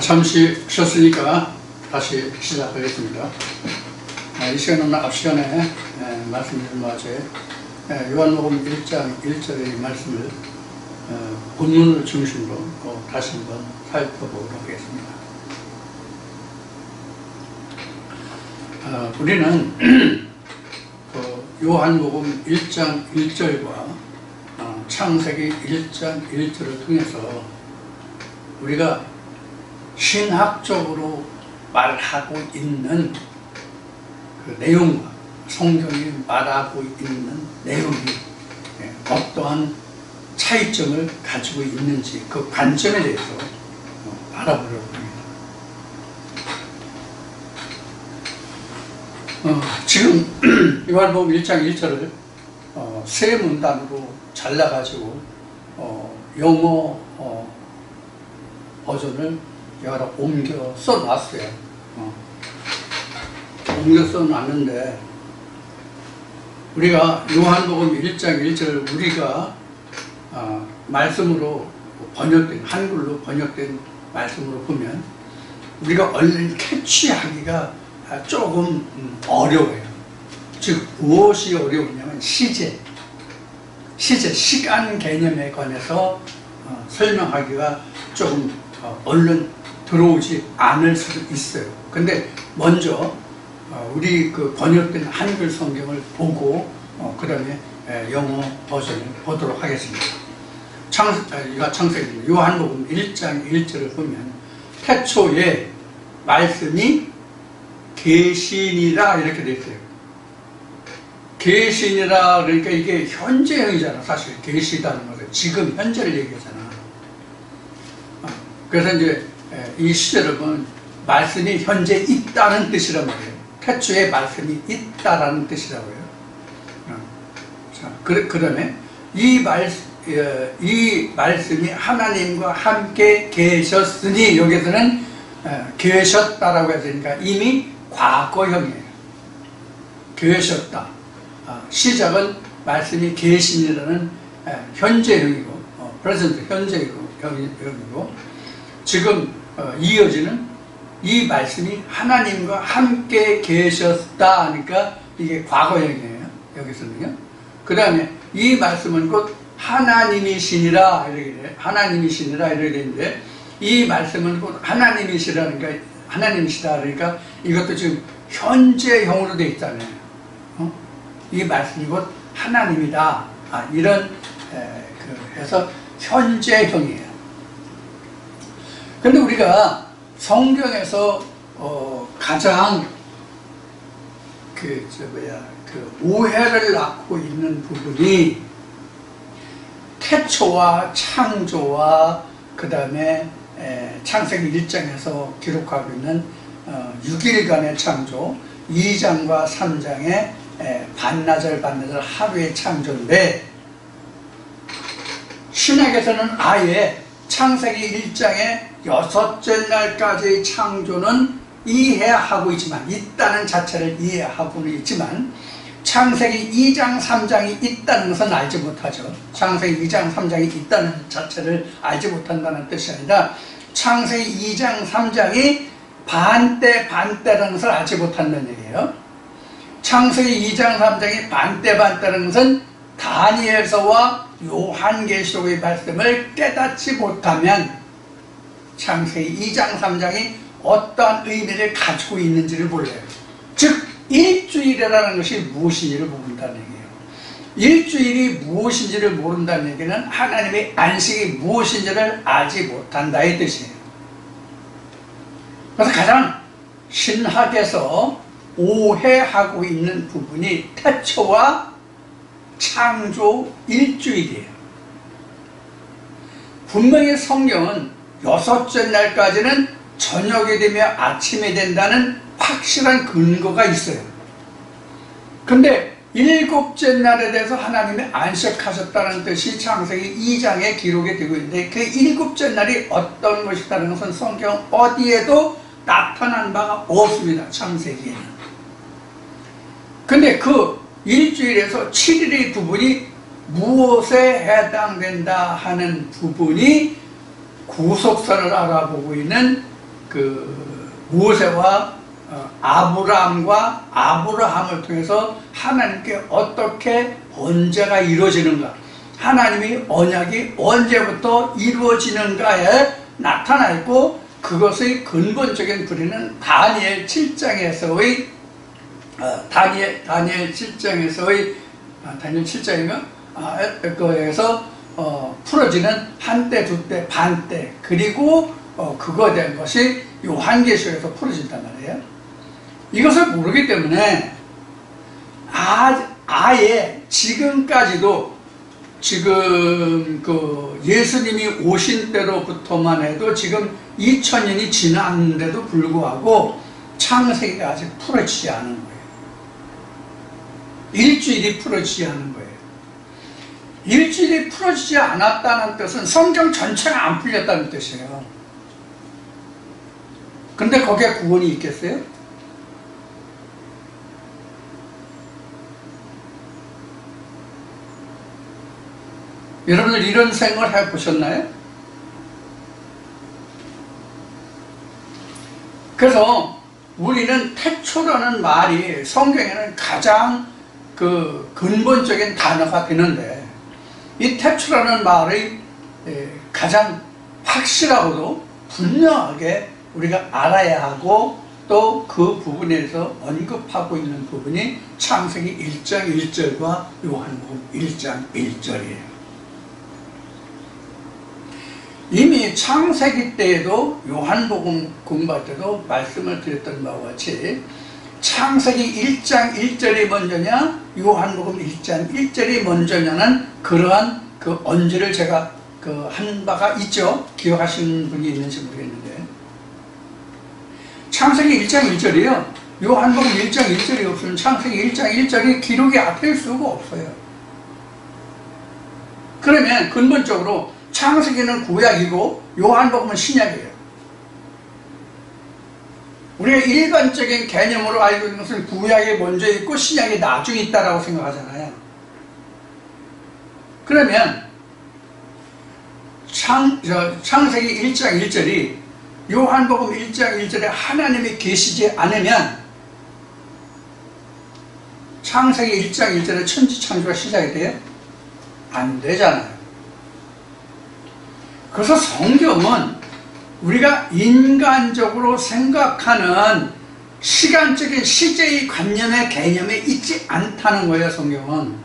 잠시 쉬었으니까 다시 시작하겠습니다. 이 시간은 앞 시간에 말씀드린 바에 요한복음 1장 1절의 말씀을 본문을 중심으로 다시 한번 살펴보도록 하겠습니다. 우리는 요한복음 1장 1절과 창세기 1장 1절을 통해서 우리가 신학적으로 말하고 있는 그 내용과 성경이 말하고 있는 내용이 어떠한 차이점을 가지고 있는지 그 관점에 대해서 알아보려고 합니다. 지금 요한복음 1장 1절을 세 문단으로 잘라가지고 영어 버전을 여기다 옮겨 써놨어요. 옮겨 써놨는데 우리가 요한복음 1장 1절 우리가 말씀으로 번역된 한글로 번역된 말씀으로 보면 우리가 얼른 캐치하기가 조금 어려워요. 즉 무엇이 어려우냐면 시제 시간 개념에 관해서 설명하기가 조금 얼른 들어오지 않을 수도 있어요. 근데 먼저 우리 그 번역된 한글 성경을 보고 그 다음에 영어 버전을 보도록 하겠습니다. 창세기 요한복음 1장 1절을 보면 태초에 말씀이 계시니라 이렇게 되어 있어요. 계시니라 그러니까 이게 현재형이잖아. 사실 계시다는 것은 지금 현재를 얘기하잖아. 그래서 이제 이 시제를 보면 말씀이 현재 있다는 뜻이란 말이에요. 태초에 말씀이 있다라는 뜻이라고요. 자, 그 다음에 이 말씀이 하나님과 함께 계셨으니 여기서는 계셨다라고 했으니까 이미 과거형이에요. 계셨다. 시작은 말씀이 계시니라는 현재형이고 present 현재형이고 지금 이어지는 이 말씀이 하나님과 함께 계셨다 하니까 이게 과거형이에요. 여기서는요. 그 다음에 이 말씀은 곧 하나님이시니라 이렇게 되는데 이 말씀은 곧 하나님이시라니까 하나님이시다 그러니까 이것도 지금 현재형으로 되어 있잖아요. 이 말씀이 곧 하나님이다. 이런 해서 현재형이에요. 그런데 우리가 성경에서 가장 그 오해를 낳고 있는 부분이 태초와 창조와 그 다음에 창세기 1장에서 기록하고 있는 6일간의 창조 2장과 3장의 반나절 하루의 창조인데 신학에서는 아예 창세기 1장의 6째 날까지의 창조는 이해하고 있지만 있다는 자체를 이해하고는 있지만 창세기 2장 3장이 있다는 것은 알지 못하죠. 창세기 2장 3장이 있다는 자체를 알지 못한다는 뜻이 아니라 창세기 2장 3장이 반때라는 것을 알지 못한다는 얘기예요. 창세기 2장 3장이 반때라는 것은 다니엘서와 요한계시록의 말씀을 깨닫지 못하면 창세기 2장 3장이 어떠한 의미를 가지고 있는지를 몰라요. 즉 일주일이라는 것이 무엇인지를 모른다는 얘기예요. 일주일이 무엇인지를 모른다는 얘기는 하나님의 안식이 무엇인지를 알지 못한다의 뜻이에요. 그래서 가장 신학에서 오해하고 있는 부분이 태초와 창조 일주일이에요. 분명히 성경은 6째 날까지는 저녁이 되며 아침이 된다는 확실한 근거가 있어요. 근데 7째 날에 대해서 하나님이 안식하셨다는 뜻이 창세기 2장에 기록이 되고 있는데 그 7째 날이 어떤 것이라는 것은 성경 어디에도 나타난 바가 없습니다. 창세기에는. 근데 그 일주일에서 7일의 부분이 무엇에 해당된다 하는 부분이 구속사를 알아보고 있는 그 모세와 아브라함과 아브라함을 통해서 하나님께 어떻게 언제가 이루어지는가, 하나님의 언약이 언제부터 이루어지는가에 나타나 있고, 그것의 근본적인 뿌리는 다니엘 7장에서의 다니엘 7장에서의 다니엘 7장인가? 그거에서 풀어지는 한때, 두때, 반때, 그리고 그거에 대한 것이 요한계시록에서 풀어진단 말이에요. 이것을 모르기 때문에 아예 지금까지도, 지금 그 예수님이 오신 때로부터만 해도 지금 2000년이 지났는데도 불구하고 창세기가 아직 풀어지지 않은 거예요. 일주일이 풀어지지 않은 거예요. 일주일이 풀어지지 않았다는 뜻은 성경 전체가 안 풀렸다는 뜻이에요. 근데 거기에 구원이 있겠어요? 여러분들 이런 생각을 해보셨나요? 그래서 우리는 태초라는 말이 성경에는 가장 그 근본적인 단어가 되는데, 이 태초라는 말의 가장 확실하고도 분명하게 우리가 알아야 하고, 또 그 부분에서 언급하고 있는 부분이 창세기 1장 1절과 요한복음 1장 1절이에요. 이미 창세기 때에도, 요한복음 공부할 때도 말씀을 드렸던 바와 같이 창세기 1장 1절이 먼저냐, 요한복음 1장 1절이 먼저냐는 그러한 그 언지를 제가 한 바가 있죠. 기억하시는 분이 있는지 모르겠는데, 창세기 1장 1절이요, 요한복음 1장 1절이 없으면 창세기 1장 1절이 기록이 될 수가 없어요. 그러면 근본적으로 창세기는 구약이고 요한복음은 신약이에요. 우리가 일반적인 개념으로 알고 있는 것은 구약이 먼저 있고 신약이 나중에 있다라고 생각하잖아요. 그러면 창세기 1장 1절이 요한복음 1장 1절에 하나님이 계시지 않으면 창세기 1장 1절에 천지창조가 시작이 돼요? 안 되잖아요. 그래서 성경은 우리가 인간적으로 생각하는 시간적인 시제의 관념의 개념에 있지 않다는 거예요. 성경은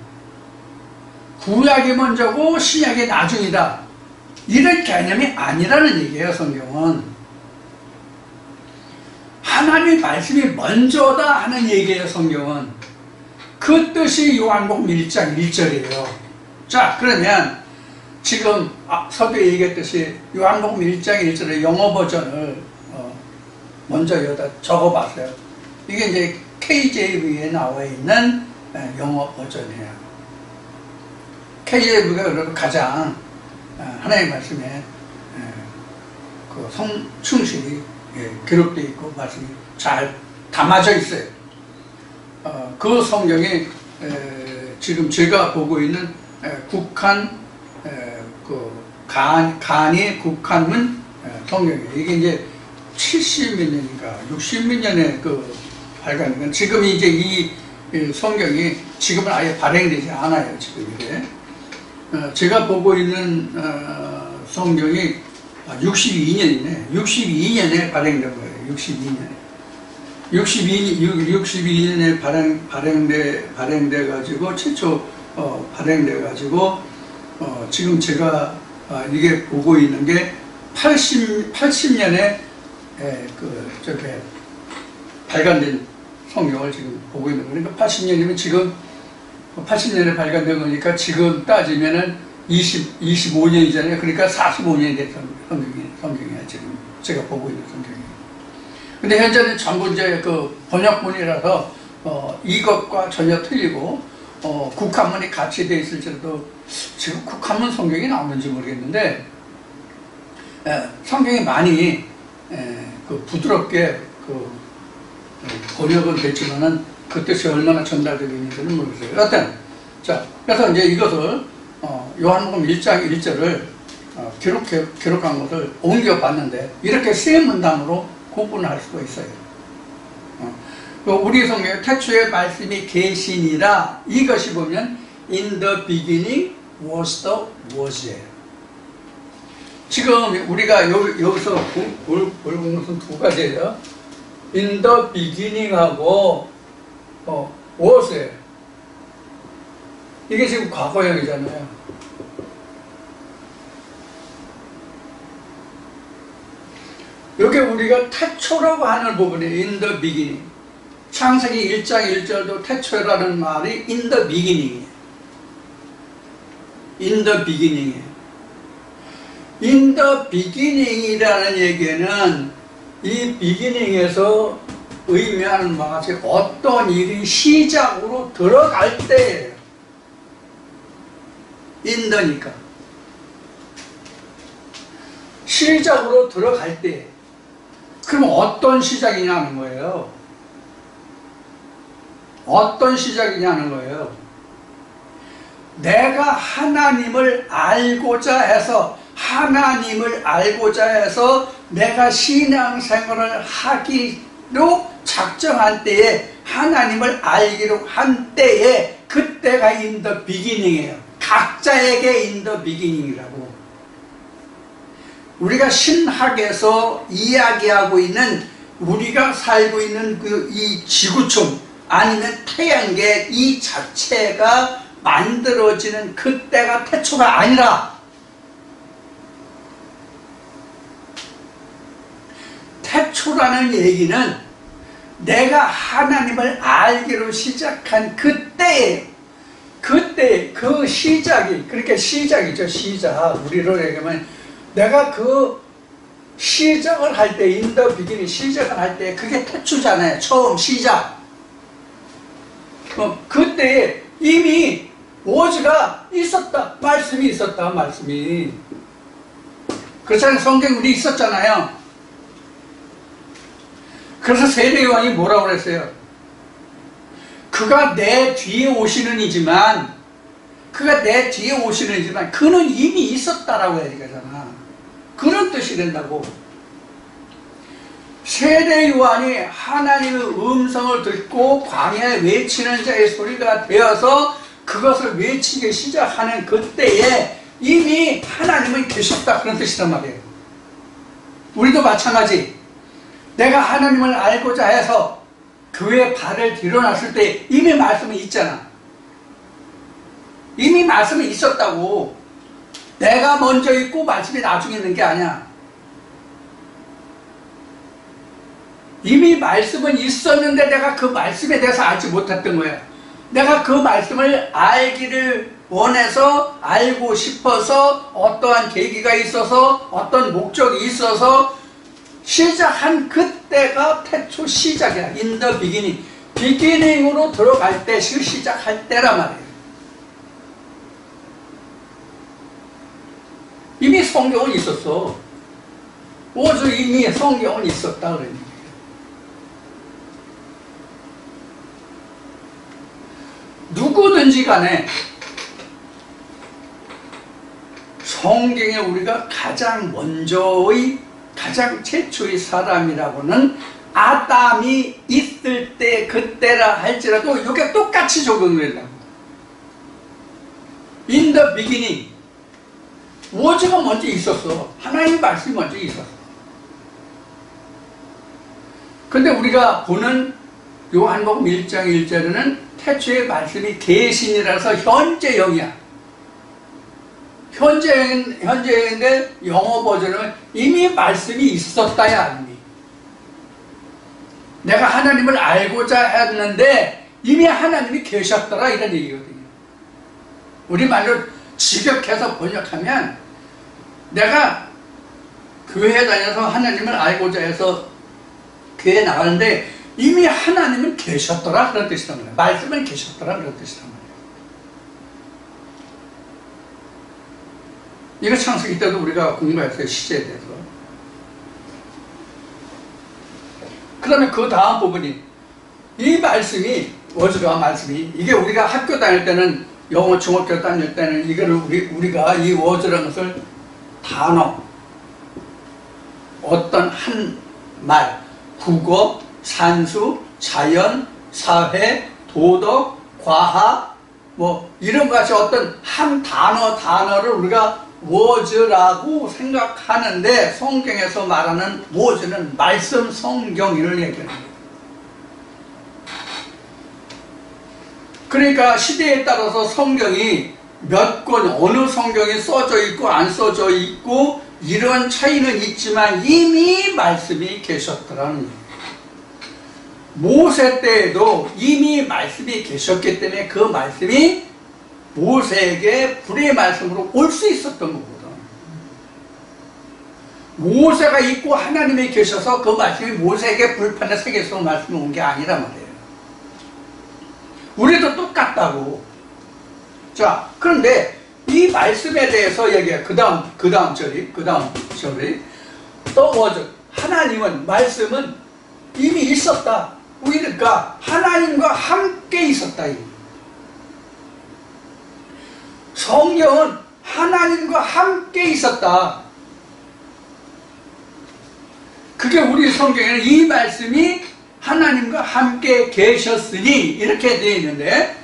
구약이 먼저고 신약이 나중이다, 이런 개념이 아니라는 얘기예요. 성경은 하나님의 말씀이 먼저다 하는 얘기예요. 성경은 그 뜻이 요한복음 1장 1절이에요. 자, 그러면 지금 서두에 얘기했듯이 요한복음 1장 1절의 영어 버전을 먼저 여기다 적어봤어요. 이게 이제 KJV에 나와 있는 영어 버전이에요. KJV가 그래도 가장 하나님의 말씀에 그 성충실히 기록되어 있고 말씀이 잘 담아져 있어요. 그 성경이 지금 제가 보고 있는 국한 간이 국한문 성경이에요. 이게 이제 70몇 년인가 60몇 년에 발간된, 지금 이제 이 성경이 지금은 아예 발행되지 않아요. 지금 이게 제가 보고 있는 성경이 62년이네. 62년에 발행된 거예요. 62년에 발행돼 가지고 최초 발행돼 가지고 지금 제가 이게 보고 있는 게 80년에 발간된 성경을 지금 보고 있는 거예요. 그러니까 80년이면 지금 80년에 발간된 거니까 지금 따지면은 25년이잖아요. 그러니까 45년이 된 성경이에요. 지금 제가 보고 있는 성경이에요. 근데 현재는 전부 이제 그 번역본이라서 이것과 전혀 틀리고 국한문이 같이 되어 있을지라도 지금 국한문 성경이 나오는지 모르겠는데 성경이 많이 부드럽게 번역은 됐지만은 그 뜻이 얼마나 전달되고 있는지는 모르겠어요. 여하튼 자, 그래서 이제 이것을 요한복음 1장 1절을 기록한 것을 옮겨봤는데 이렇게 세 문단으로 구분할 수가 있어요. 우리 성경에 태초에 말씀이 계시니라, 이것이 보면 in the beginning was the word이에요. 지금 우리가 여기서 볼 것은 두 가지예요. in the beginning하고 was예요. 이게 지금 과거형이잖아요. 여기 우리가 태초라고 하는 부분이 in the beginning. 창세기 1장 1절도 태초라는 말이 in the beginning이에요. in the beginning이에요. in the beginning이라는 얘기는 이 beginning에서 의미하는 바가 어떤 일이 시작으로 들어갈 때예요. in the니까. 시작으로 들어갈 때. 그럼 어떤 시작이냐는 거예요. 어떤 시작이냐는 거예요. 내가 하나님을 알고자 해서 내가 신앙생활을 하기로 작정한 때에, 하나님을 알기로 한 때에, 그때가 in the beginning이에요. 각자에게 in the beginning이라고. 우리가 신학에서 이야기하고 있는, 우리가 살고 있는 이 지구촌 아니면 태양계 이 자체가 만들어지는 그때가 태초가 아니라, 태초라는 얘기는 내가 하나님을 알기로 시작한 그때에, 그때 그 시작이, 그러니까 시작이죠. 시작. 우리로 얘기하면 내가 그 시작을 할 때, in the beginning 시작을 할 때 그게 태초잖아요. 처음 시작. 그때 이미 워즈가 있었다. 말씀이 있었다. 말씀이. 그렇잖아요. 성경 우리 있었잖아요. 그래서 세례요한이 뭐라고 그랬어요? 그가 내 뒤에 오시는 이지만, 그는 이미 있었다라고 해야 되잖아. 그런 뜻이 된다고. 세례요한이 하나님의 음성을 듣고 광야에 외치는 자의 소리가 되어서 그것을 외치기 시작하는 그때에 이미 하나님은 계셨다, 그런 뜻이란 말이에요. 우리도 마찬가지. 내가 하나님을 알고자 해서 교회에 발을 들여놨을 때 이미 말씀이 있잖아. 이미 말씀이 있었다고. 내가 먼저 있고 말씀이 나중에 있는 게 아니야. 이미 말씀은 있었는데 내가 그 말씀에 대해서 알지 못했던 거야. 내가 그 말씀을 알기를 원해서, 알고 싶어서, 어떠한 계기가 있어서, 어떤 목적이 있어서 시작한 그때가 태초 시작이야. in the beginning. beginning으로 들어갈 때, 시작할 때란 말이에요. 이미 성경은 있었어. 오주 이미 성경은 있었다 그러니. 누구든지 간에 성경에 우리가 가장 최초의 사람이라고는 아담이 있을 때 그때라 할지라도 이게 똑같이 적용을 하려고. in the beginning. 워즈가 먼저 있었어. 하나님의 말씀이 먼저 있었어. 근데 우리가 보는 요한복음 1장 1절에는 태초의 말씀이 계신이라서 현재형이야. 현재형인데 영어 버전은 이미 말씀이 있었다야. 이미. 내가 하나님을 알고자 했는데 이미 하나님이 계셨더라, 이런 얘기거든요. 우리말로 직역해서 번역하면, 내가 교회에 다녀서 하나님을 알고자 해서 교회에 나가는데 이미 하나님은 계셨더라, 그런 뜻이란 말이에요. 말씀은 계셨더라, 그런 뜻이란 말이에요. 이거 창세기 때도 우리가 공부했어요, 시제에 대해서. 그 다음에 그 다음 부분이, 이 말씀이, 워즈가 말씀이, 이게 우리가 학교 다닐 때는, 영어 중학교 다닐 때는 이거를 우리가 이 워즈라는 것을 단어, 어떤 한 말, 국어, 산수, 자연, 사회, 도덕, 과학, 뭐 이런 것이 어떤 한 단어를 우리가 워즈라고 생각하는데, 성경에서 말하는 워즈는 말씀 성경을 얘기하는 거예요. 그러니까 시대에 따라서 성경이 몇 권, 어느 성경이 써져 있고 안 써져 있고 이런 차이는 있지만 이미 말씀이 계셨더라는 거예요. 모세 때에도 이미 말씀이 계셨기 때문에 그 말씀이 모세에게 불의 말씀으로 올 수 있었던 거거든. 모세가 있고 하나님이 계셔서 그 말씀이 모세에게 불판에 새겨서 말씀이 온 게 아니란 말이에요. 우리도 똑같다고. 자, 그런데 이 말씀에 대해서 얘기해. 그 다음 절이 또 뭐죠? 하나님은, 말씀은 이미 있었다. 그러니까 하나님과 함께 있었다. 성경은 하나님과 함께 있었다. 그게 우리 성경에는 이 말씀이 하나님과 함께 계셨으니 이렇게 되어 있는데,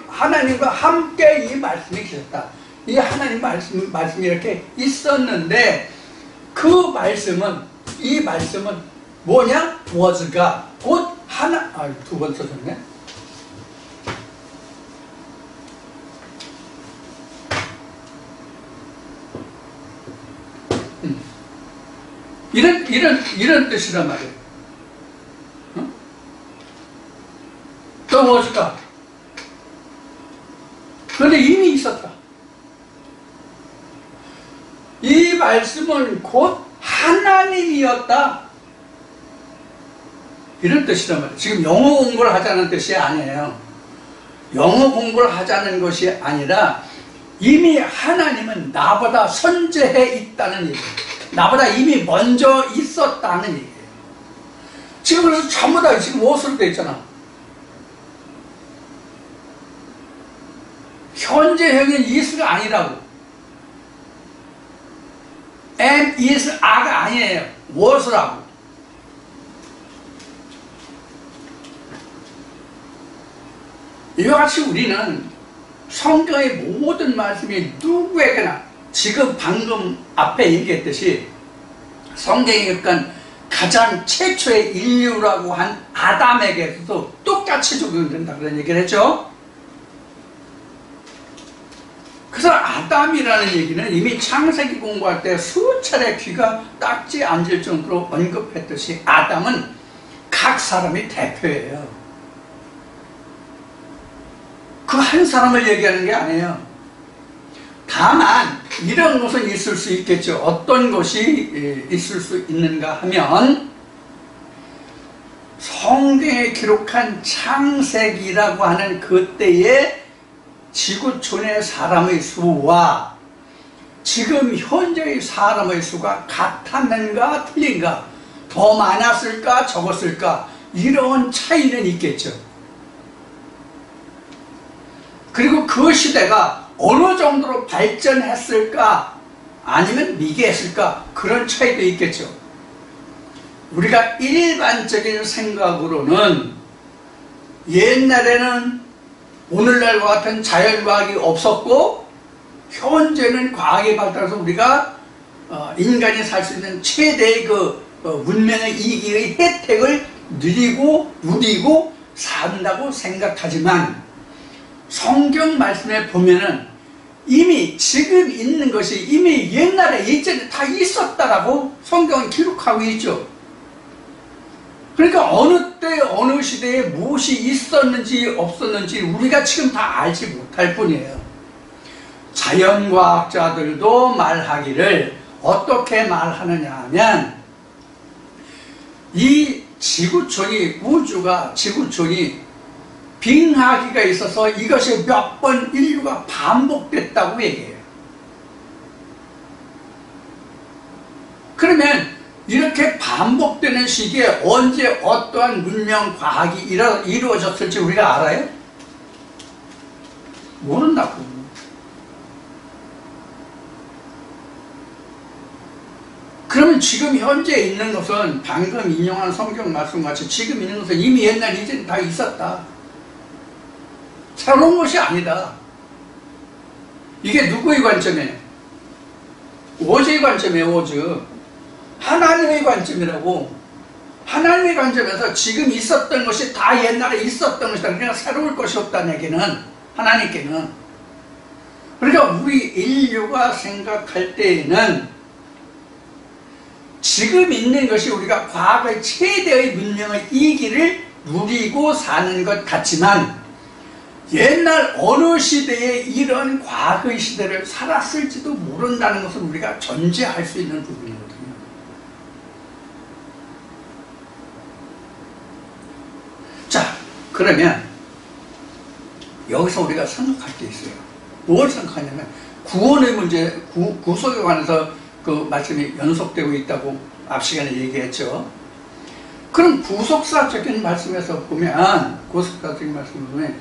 하나님과 함께 이 말씀이 계셨다. 이 하나님 말씀이 이렇게 있었는데, 이 말씀은 뭐냐? was가 곧 두 번 써졌네. 이런 뜻이란 말이에요. 어? 또 무엇일까? 그런데 이미 있었다. 이 말씀은 곧 하나님이었다. 이런 뜻이란 말이에요. 지금 영어 공부를 하자는 뜻이 아니에요. 영어 공부를 하자는 것이 아니라 이미 하나님은 나보다 선재해 있다는 얘기예요. 나보다 이미 먼저 있었다는 얘기예요. 지금 그래서 전부 다 지금 무엇으로 되어 있잖아. 현재형인 is가 아니라고. am, is, are가 아니에요. was라고. 이와 같이 우리는 성경의 모든 말씀이 누구에게나, 지금 방금 앞에 얘기했듯이 성경에 가장 최초의 인류라고 한 아담에게도 똑같이 적용된다 그런 얘기를 했죠. 그래서 아담이라는 얘기는 이미 창세기 공부할 때 수차례 귀가 딱지 앉을 정도로 언급했듯이 아담은 각 사람의 대표예요. 그 한 사람을 얘기하는 게 아니에요. 다만 이런 것은 있을 수 있겠죠. 어떤 것이 있을 수 있는가 하면, 성경에 기록한 창세기라고 하는 그때의 지구촌의 사람의 수와 지금 현재의 사람의 수가 같았는가 틀린가, 더 많았을까 적었을까, 이런 차이는 있겠죠. 그리고 그 시대가 어느 정도로 발전했을까 아니면 미개했을까, 그런 차이도 있겠죠. 우리가 일반적인 생각으로는 옛날에는 오늘날과 같은 자연과학이 없었고 현재는 과학이 발달해서 우리가 인간이 살 수 있는 최대의 문명의 이기의 혜택을 누리고 산다고 생각하지만, 성경 말씀에 보면은 이미 지금 있는 것이 이미 옛날에 예전에 다 있었다라고 성경은 기록하고 있죠. 그러니까 어느 때 어느 시대에 무엇이 있었는지 없었는지 우리가 지금 다 알지 못할 뿐이에요. 자연과학자들도 말하기를 어떻게 말하느냐 하면, 이 지구촌이 빙하기가 있어서 이것이 몇 번 인류가 반복됐다고 얘기해요. 그러면 이렇게 반복되는 시기에 언제 어떠한 문명 과학이 이루어졌을지 우리가 알아요? 모른다고. 그러면 지금 현재 있는 것은 방금 인용한 성경 말씀같이 지금 있는 것은 이미 옛날 이전에 다 있었다. 새로운 것이 아니다. 이게 누구의 관점이에요? 오즈의 관점이에요. 오즈. 하나님의 관점이라고. 하나님의 관점에서 지금 있었던 것이 다 옛날에 있었던 것이다. 그러니까 새로울 것이 없다는 얘기는 하나님께는. 그러니까 우리 인류가 생각할 때에는 지금 있는 것이 우리가 과거의 최대의 문명의 이기를 누리고 사는 것 같지만 옛날 어느 시대에 이런 과거의 시대를 살았을지도 모른다는 것을 우리가 전제할 수 있는 부분이거든요. 자, 그러면 여기서 우리가 생각할 게 있어요. 뭘 생각하냐면 구원의 문제, 구속에 관해서 그 말씀이 연속되고 있다고 앞 시간에 얘기했죠. 그럼 구속사적인 말씀에서 보면, 구속사적인 말씀을 보면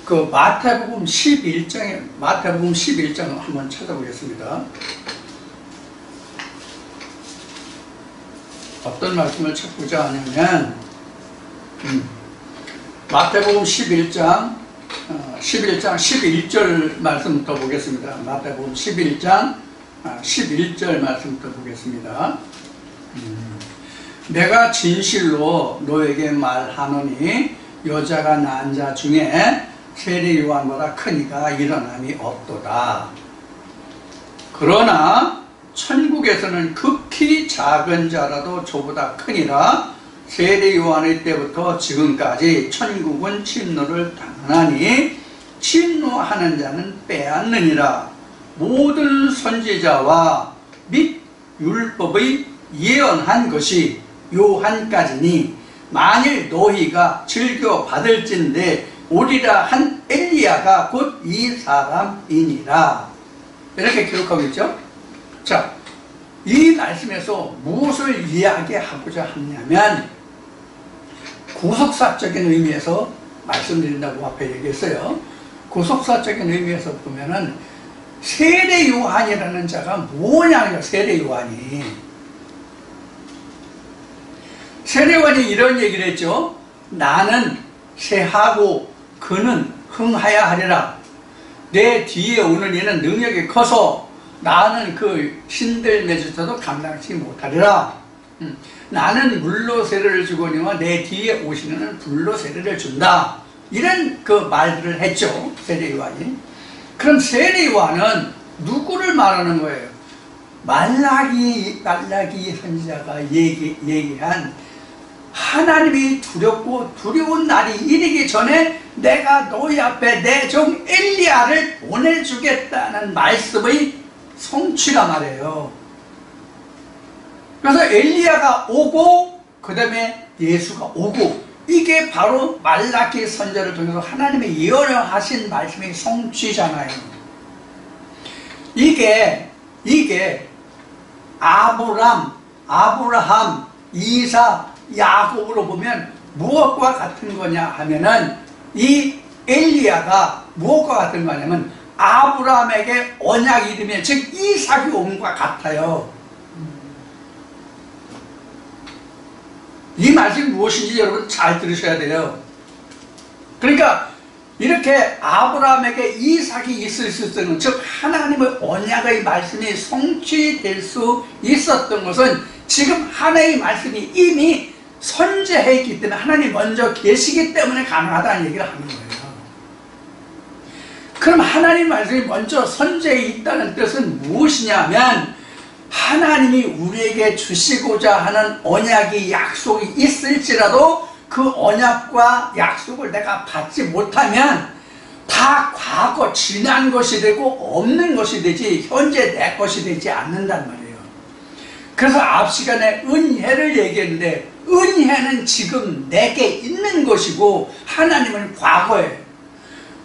그 마태복음 11장을 한번 찾아보겠습니다. 어떤 말씀을 찾고자 하냐면 마태복음 11장 11절 말씀부터 보겠습니다. 마태복음 11장 11절 말씀부터 보겠습니다. 내가 진실로 너에게 말하노니 여자가 낳은 자 중에 세례 요한보다 큰 이가 일어남이 없도다. 그러나 천국에서는 극히 작은 자라도 저보다 크니라. 세례 요한의 때부터 지금까지 천국은 침노를 당하니 침노하는 자는 빼앗느니라. 모든 선지자와 및 율법의 예언한 것이 요한까지니 만일 너희가 즐겨 받을진대 오리라 한 엘리야가 곧 이 사람이니라. 이렇게 기록하고 있죠. 자, 이 말씀에서 무엇을 이야기하고자 하냐면 구속사적인 의미에서 말씀드린다고 앞에 얘기했어요. 구속사적인 의미에서 보면은 세례 요한이라는 자가 뭐냐고요. 세례 요한이 이런 얘기를 했죠. 나는 새하고 그는 흥하야 하리라. 내 뒤에 오는 이는 능력이 커서 나는 그 신들 맺어도 감당치 못하리라. 나는 물로 세례를 주거니와 내 뒤에 오시는 이는 불로 세례를 준다. 이런 그 말들을 했죠. 세례 요한이. 그럼 세례 요한은 누구를 말하는 거예요? 말라기 선지자가 얘기한 하나님이 두렵고 두려운 날이 이르기 전에 내가 너희 앞에 내 종 엘리야를 보내주겠다는 말씀의 성취가 말이에요. 그래서 엘리야가 오고 그 다음에 예수가 오고 이게 바로 말라기 선지자를 통해서 하나님의 예언하신 말씀의 성취잖아요. 이게 아브라함, 이삭, 야곱으로 보면 무엇과 같은 거냐 하면은 이 엘리야가 무엇과 같은 거냐면 아브라함에게 언약 이름이 즉 이삭이 온 것과 같아요. 이 말씀이 무엇인지 여러분 잘 들으셔야 돼요. 그러니까 이렇게 아브라함에게 이삭이 있을 수 있었던 즉 하나님의 언약의 말씀이 성취될 수 있었던 것은 지금 하나님의 말씀이 이미 선제했기 때문에 하나님 먼저 계시기 때문에 가능하다는 얘기를 하는 거예요. 그럼 하나님 말씀이 먼저 선제해 있다는 뜻은 무엇이냐면 하나님이 우리에게 주시고자 하는 언약이 약속이 있을지라도 그 언약과 약속을 내가 받지 못하면 다 과거 지난 것이 되고 없는 것이 되지 현재 내 것이 되지 않는단 말이에요. 그래서 앞 시간에 은혜를 얘기했는데 은혜는 지금 내게 있는 것이고 하나님은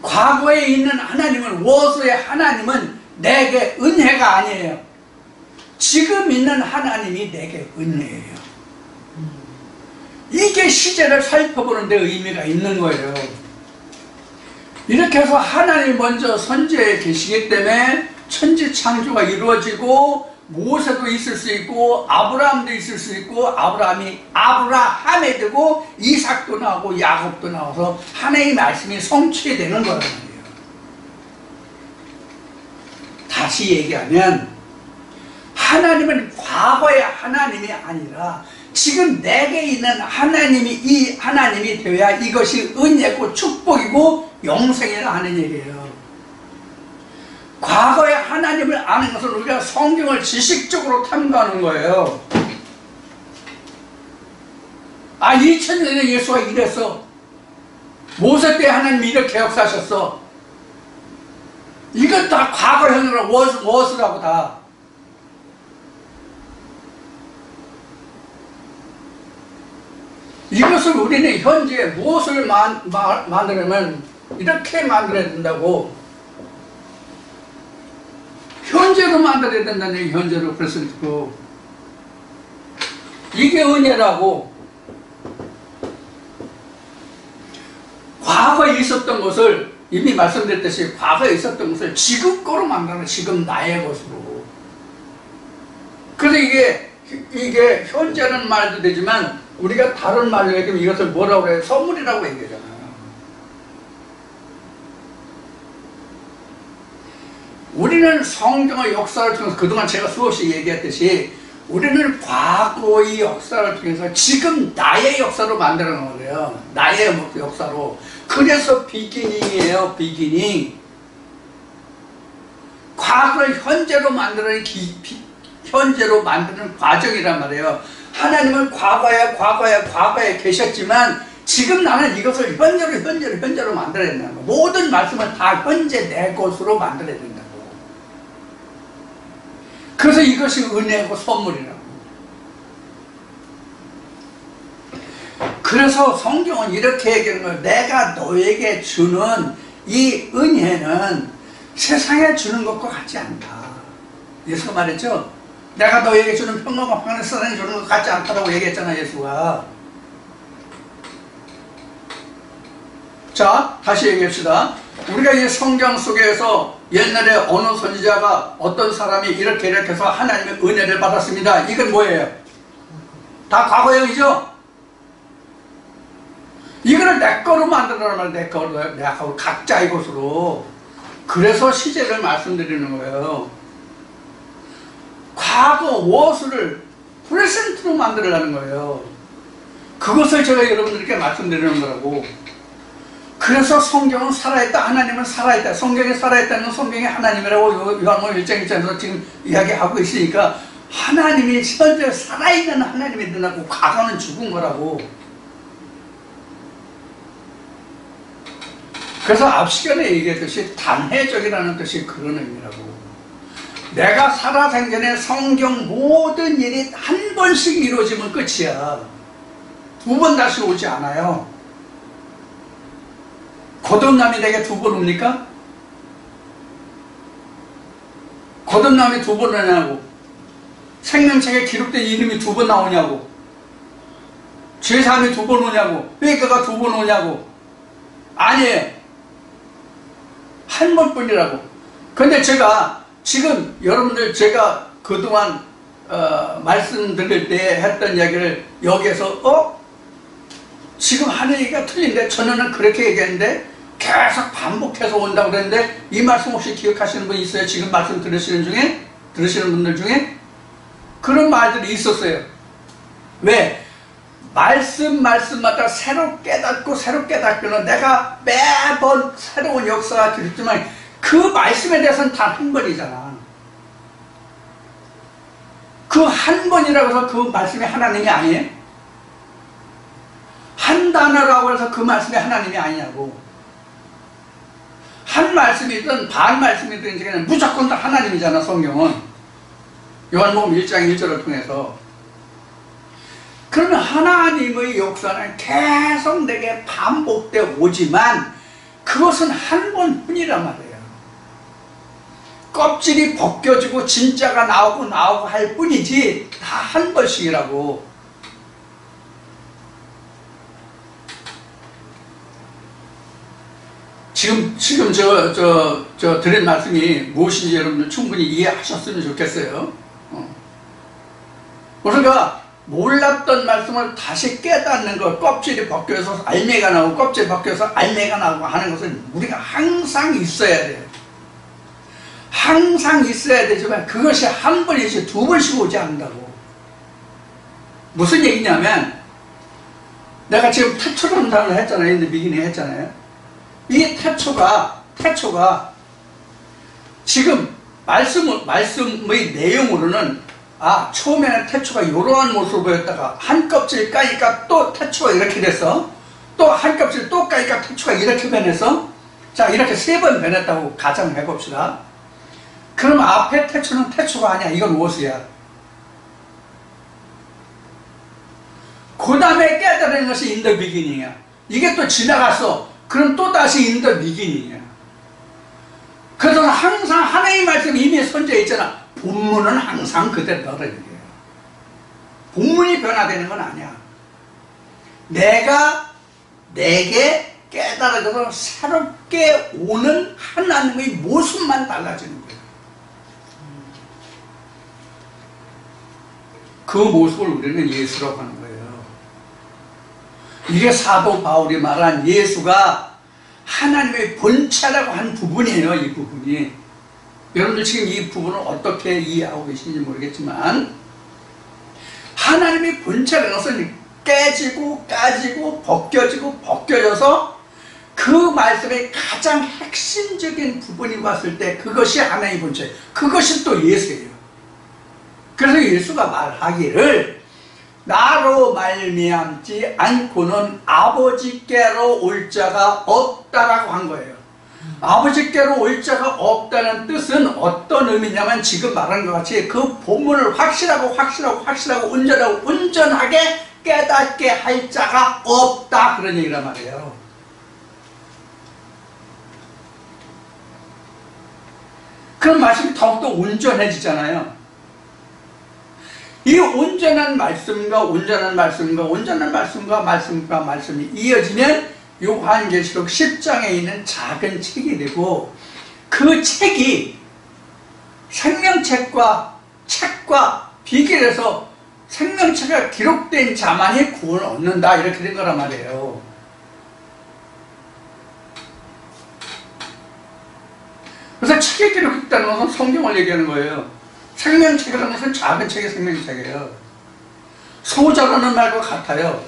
과거에 있는 하나님은 워소의 하나님은 내게 은혜가 아니에요. 지금 있는 하나님이 내게 은혜예요. 이게 시제를 살펴보는 데 의미가 있는 거예요. 이렇게 해서 하나님이 먼저 선제해 계시기 때문에 천지 창조가 이루어지고 모세도 있을 수 있고 아브라함도 있을 수 있고 아브라함에 되고 이삭도 나오고 야곱도 나와서 하나님의 말씀이 성취되는 거란 말이에요. 다시 얘기하면 하나님은 과거의 하나님이 아니라 지금 내게 있는 하나님이 이 하나님이 되어야 이것이 은혜고 축복이고 영생이라 하는 얘기예요. 과거의 하나님을 아는 것은 우리가 성경을 지식적으로 탐구하는 거예요. 2000년 전에 예수가 이랬어. 모세 때 하나님이 이렇게 역사하셨어. 이건 다 과거 현으로 무엇이라고 다. 이것을 우리는 현재 무엇을 만들려면 이렇게 만들어야 된다고. 현재로 만들어야 된다는 얘기, 현재로. 그래서 이게 은혜라고. 과거에 있었던 것을 이미 말씀드렸듯이 과거에 있었던 것을 지금 거로 만드는, 지금 나의 것으로. 그래서 이게 현재는 말도 되지만 우리가 다른 말로 얘기하면 이것을 뭐라고 해요? 선물이라고 얘기하잖아요. 우리는 성경의 역사를 통해서 그동안 제가 수없이 얘기했듯이 우리는 과거의 역사를 통해서 지금 나의 역사로 만들어놓은 거예요. 나의 역사로. 그래서 비기닝이에요. 비기닝. 과거를 현재로 만드는 현재로 만드는 과정이란 말이에요. 하나님은 과거에 계셨지만 지금 나는 이것을 현재로 만들어야 된다는 거예요. 모든 말씀을 다 현재 내 것으로 만들어야 된다고. 그래서 이것이 은혜고 선물이라고. 그래서 성경은 이렇게 얘기하는 거예요. 내가 너에게 주는 이 은혜는 세상에 주는 것과 같지 않다. 예수가 말했죠. 내가 너에게 주는 평강과 평안을 세상에 주는 것 같지 않다라고 얘기했잖아, 예수가. 자, 다시 얘기합시다. 우리가 이 성경 속에서 옛날에 어느 선지자가 어떤 사람이 이렇게 해서 하나님의 은혜를 받았습니다. 이건 뭐예요? 다 과거형이죠? 이거를 내 거로 만들어라 말이야. 내 거로, 각자의 것으로. 그래서 시제를 말씀드리는 거예요. 과거 무엇을 프레젠트로 만들어라는 거예요. 그것을 제가 여러분들께 말씀드리는 거라고. 그래서 성경은 살아있다. 하나님은 살아있다. 성경이 살아있다는 성경이 하나님이라고 요한복음 1장 1장에서 지금 이야기하고 있으니까 하나님이 현재 살아있는 하나님이 늘어나고 과거는 죽은 거라고. 그래서 앞 시간에 얘기했듯이 단회적이라는 뜻이 그런 의미라고. 내가 살아생전에 성경 모든 일이 한 번씩 이루어지면 끝이야. 두 번 다시 오지 않아요. 거듭남이 내게 두 번 옵니까? 거듭남이 두 번 오냐고. 생명책에 기록된 이름이 두 번 나오냐고. 죄사함이 두 번 오냐고. 회개가 두 번 오냐고. 아니에요. 한 번뿐이라고. 근데 제가 지금 여러분들 제가 그동안 말씀드릴 때 했던 이야기를 여기에서 지금 하는 얘기가 틀린데 전에는 그렇게 얘기했는데 계속 반복해서 온다고 그랬는데 이 말씀 혹시 기억하시는 분 있어요? 지금 말씀 들으시는 분들 중에? 그런 말들이 있었어요. 왜? 말씀마다 새로 깨닫고는 내가 매번 새로운 역사가 들었지만 그 말씀에 대해서는 단 한 번이잖아. 그 한 번이라고 해서 그 말씀이 하나님이 아니에요? 한 단어라고 해서 그 말씀이 하나님이 아니냐고. 한 말씀이든 반 말씀이든 무조건 다 하나님이잖아, 성경은. 요한복음 1장 1절을 통해서. 그러면 하나님의 역사는 계속 내게 반복되어 오지만 그것은 한 번뿐이란 말이에요. 껍질이 벗겨지고 진짜가 나오고 할 뿐이지 다 한 번씩이라고. 지금 저 드린 말씀이 무엇인지 여러분들 충분히 이해하셨으면 좋겠어요. 우리가 몰랐던 말씀을 다시 깨닫는 것, 껍질이 벗겨서 알매가 나오고 껍질이 벗겨서 알매가 나오고 하는 것은 우리가 항상 있어야 돼요. 항상 있어야 되지만 그것이 한 번이지 두 번씩 오지 않는다고. 무슨 얘기냐면 내가 지금 태초라는 단어를 했잖아요. 근데 미기닝 했잖아요. 이 태초가 지금 말씀의 내용으로는 처음에는 태초가 이러한 모습을 보였다가 한 껍질 까니까 또 태초가 이렇게 돼서 또 한 껍질 또 까니까 태초가 이렇게 변해서 자 이렇게 3번 변했다고 가정을 해봅시다. 그럼 앞에 태초는 태초가 아니야. 이건 오수야. 그 다음에 깨달은 것이 in the beginning이야. 이게 또 지나갔어. 그럼 또 다시 in the beginning이야. 그래서 항상 하나님의 말씀이 이미 선재해 있잖아. 본문은 항상 그대로 너는 얘기해요. 본문이 변화되는 건 아니야. 내게 깨달아져서 새롭게 오는 하나님의 모습만 달라지는 거예요. 그 모습을 우리는 예수라고 하는 거예요. 이게 사도 바울이 말한 예수가 하나님의 본체라고 한 부분이에요. 이 부분이. 여러분들 지금 이 부분을 어떻게 이해하고 계신지 모르겠지만 하나님의 본체라는 것은 깨지고 까지고 벗겨지고 벗겨져서 그 말씀의 가장 핵심적인 부분이 왔을 때 그것이 하나님의 본체, 그것이 또 예수예요. 그래서 예수가 말하기를 나로 말미암지 않고는 아버지께로 올 자가 없다라고 한 거예요. 아버지께로 올 자가 없다는 뜻은 어떤 의미냐면 지금 말한 것 같이 그 본문을 확실하고 온전하게 깨닫게 할 자가 없다, 그런 얘기란 말이에요. 그런 말씀이 더욱더 온전해지잖아요. 이 온전한 말씀과 말씀이 이어지면 요한계시록 10장에 있는 작은 책이 되고 그 책이 생명책과 비교해서 생명책에 기록된 자만이 구원을 얻는다, 이렇게 된 거란 말이에요. 그래서 책에 기록했다는 것은 성경을 얘기하는 거예요. 생명책이라는 것은 작은 책의 생명책이에요. 소자라는 말과 같아요.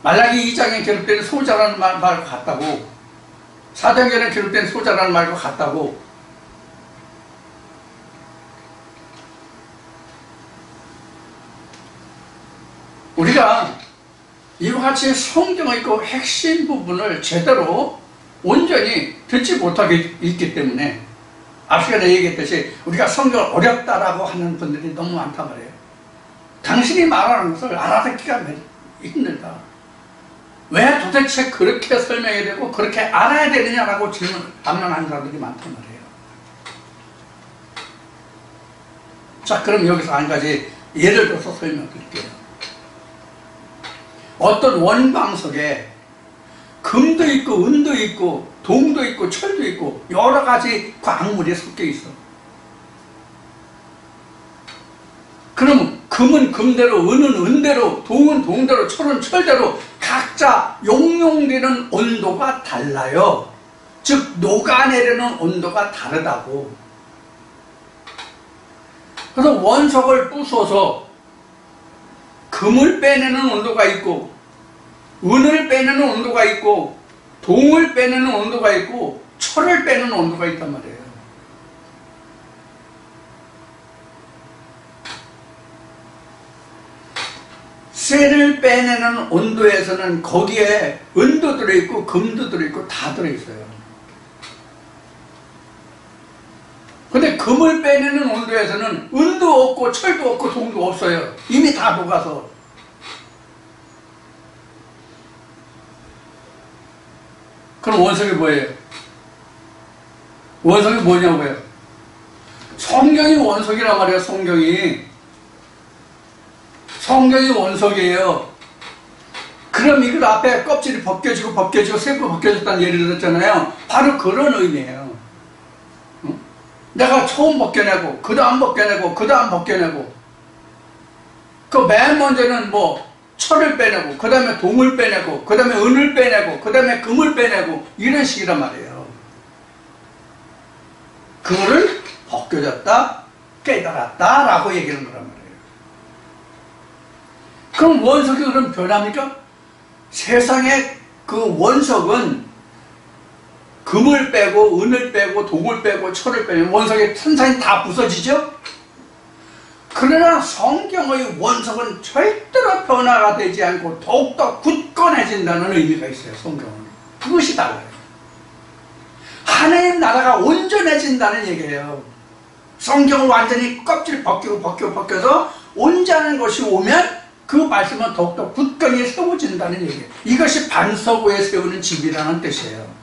말라기 2장에 기록된 소자라는 말과 같다고, 사도행전에 기록된 소자라는 말과 같다고. 우리가 이와 같이 성경의 그 핵심 부분을 제대로 온전히 듣지 못하게 있기 때문에 앞서 내가 얘기했듯이 우리가 성경을 어렵다라고 하는 분들이 너무 많단 말이에요. 당신이 말하는 것을 알아듣기가 힘들다. 왜 도대체 그렇게 설명해야 되고 그렇게 알아야 되느냐라고 반문하는 사람들이 많단 말이에요. 자, 그럼 여기서 한 가지 예를 들어서 설명드릴게요. 어떤 원광석에 금도 있고 은도 있고 동도 있고 철도 있고 여러 가지 광물이 섞여 있어. 그러면 금은 금대로, 은은 은대로, 동은 동대로, 철은 철대로 각자 용용되는 온도가 달라요. 즉 녹아내리는 온도가 다르다고. 그래서 원석을 부숴서 금을 빼내는 온도가 있고 은을 빼내는 온도가 있고 동을 빼내는 온도가 있고 철을 빼는 온도가 있단 말이에요. 쇠를 빼내는 온도에서는 거기에 은도 들어있고 금도 들어있고 다 들어있어요. 근데 금을 빼내는 온도에서는 은도 없고 철도 없고 동도 없어요. 이미 다 녹아서. 그럼 원석이 뭐예요? 원석이 뭐냐고요? 성경이 원석이란 말이에요. 성경이 원석이에요. 그럼 이걸 앞에 껍질이 벗겨지고 세부 벗겨졌다는 예를 들었잖아요. 바로 그런 의미예요. 내가 처음 벗겨내고 그 다음 벗겨내고 그 다음 벗겨내고 그 맨 먼저는 뭐 철을 빼내고 그 다음에 동을 빼내고 그 다음에 은을 빼내고 그 다음에 금을 빼내고 이런 식이란 말이에요. 그거를 벗겨졌다 깨달았다 라고 얘기하는 거란 말이에요. 그럼 원석이 그럼 변합니까? 세상에 그 원석은 금을 빼고 은을 빼고 동을 빼고 철을 빼면 원석의 탄산이 다 부서지죠? 그러나 성경의 원석은 절대로 변화가 되지 않고 더욱더 굳건해진다는 의미가 있어요. 성경은 그것이 달라요. 하나님 나라가 온전해진다는 얘기예요. 성경을 완전히 껍질 벗겨서 온전한 것이 오면 그 말씀은 더욱더 굳건히 세워진다는 얘기예요. 이것이 반석 위에 세우는 집이라는 뜻이에요.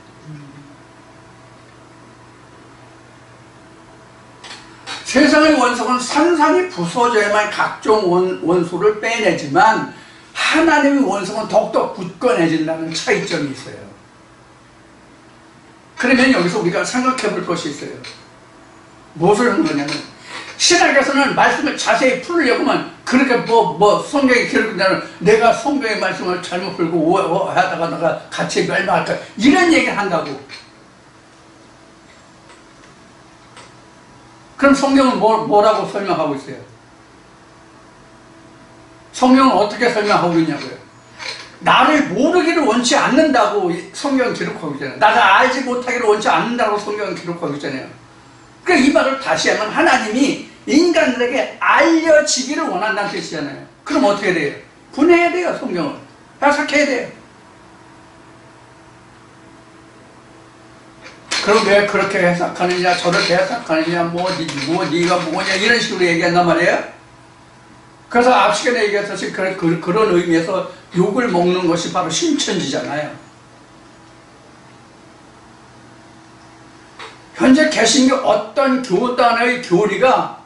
세상의 원석은 산산이 부서져야만 각종 원소를 빼내지만 하나님의 원석은 더욱더 굳건해진다는 차이점이 있어요. 그러면 여기서 우리가 생각해 볼 것이 있어요. 무엇을 한 거냐면 신학에서는 말씀을 자세히 풀으려고만 그렇게 성경에 기록되는 내가 성경의 말씀을 잘못 풀고 하다가 내가 같이 멸망할까 이런 얘기를 한다고. 그럼 성경은 뭐라고 설명하고 있어요? 성경은 어떻게 설명하고 있냐고요? 나를 모르기를 원치 않는다고 성경은 기록하고 있잖아요. 나를 알지 못하기를 원치 않는다고 성경은 기록하고 있잖아요. 그러니까 이 말을 다시 하면 하나님이 인간들에게 알려지기를 원한다는 뜻이잖아요. 그럼 어떻게 돼요? 분해해야 돼요. 성경을 해석해야 돼요. 그럼 왜 그렇게 해석하느냐 저렇게 해석하느냐 네가 뭐냐 이런 식으로 얘기한단 말이에요. 그래서 앞 시간에 얘기했듯이 그런 의미에서 욕을 먹는 것이 바로 신천지잖아요. 현재 개신교 어떤 교단의 교리가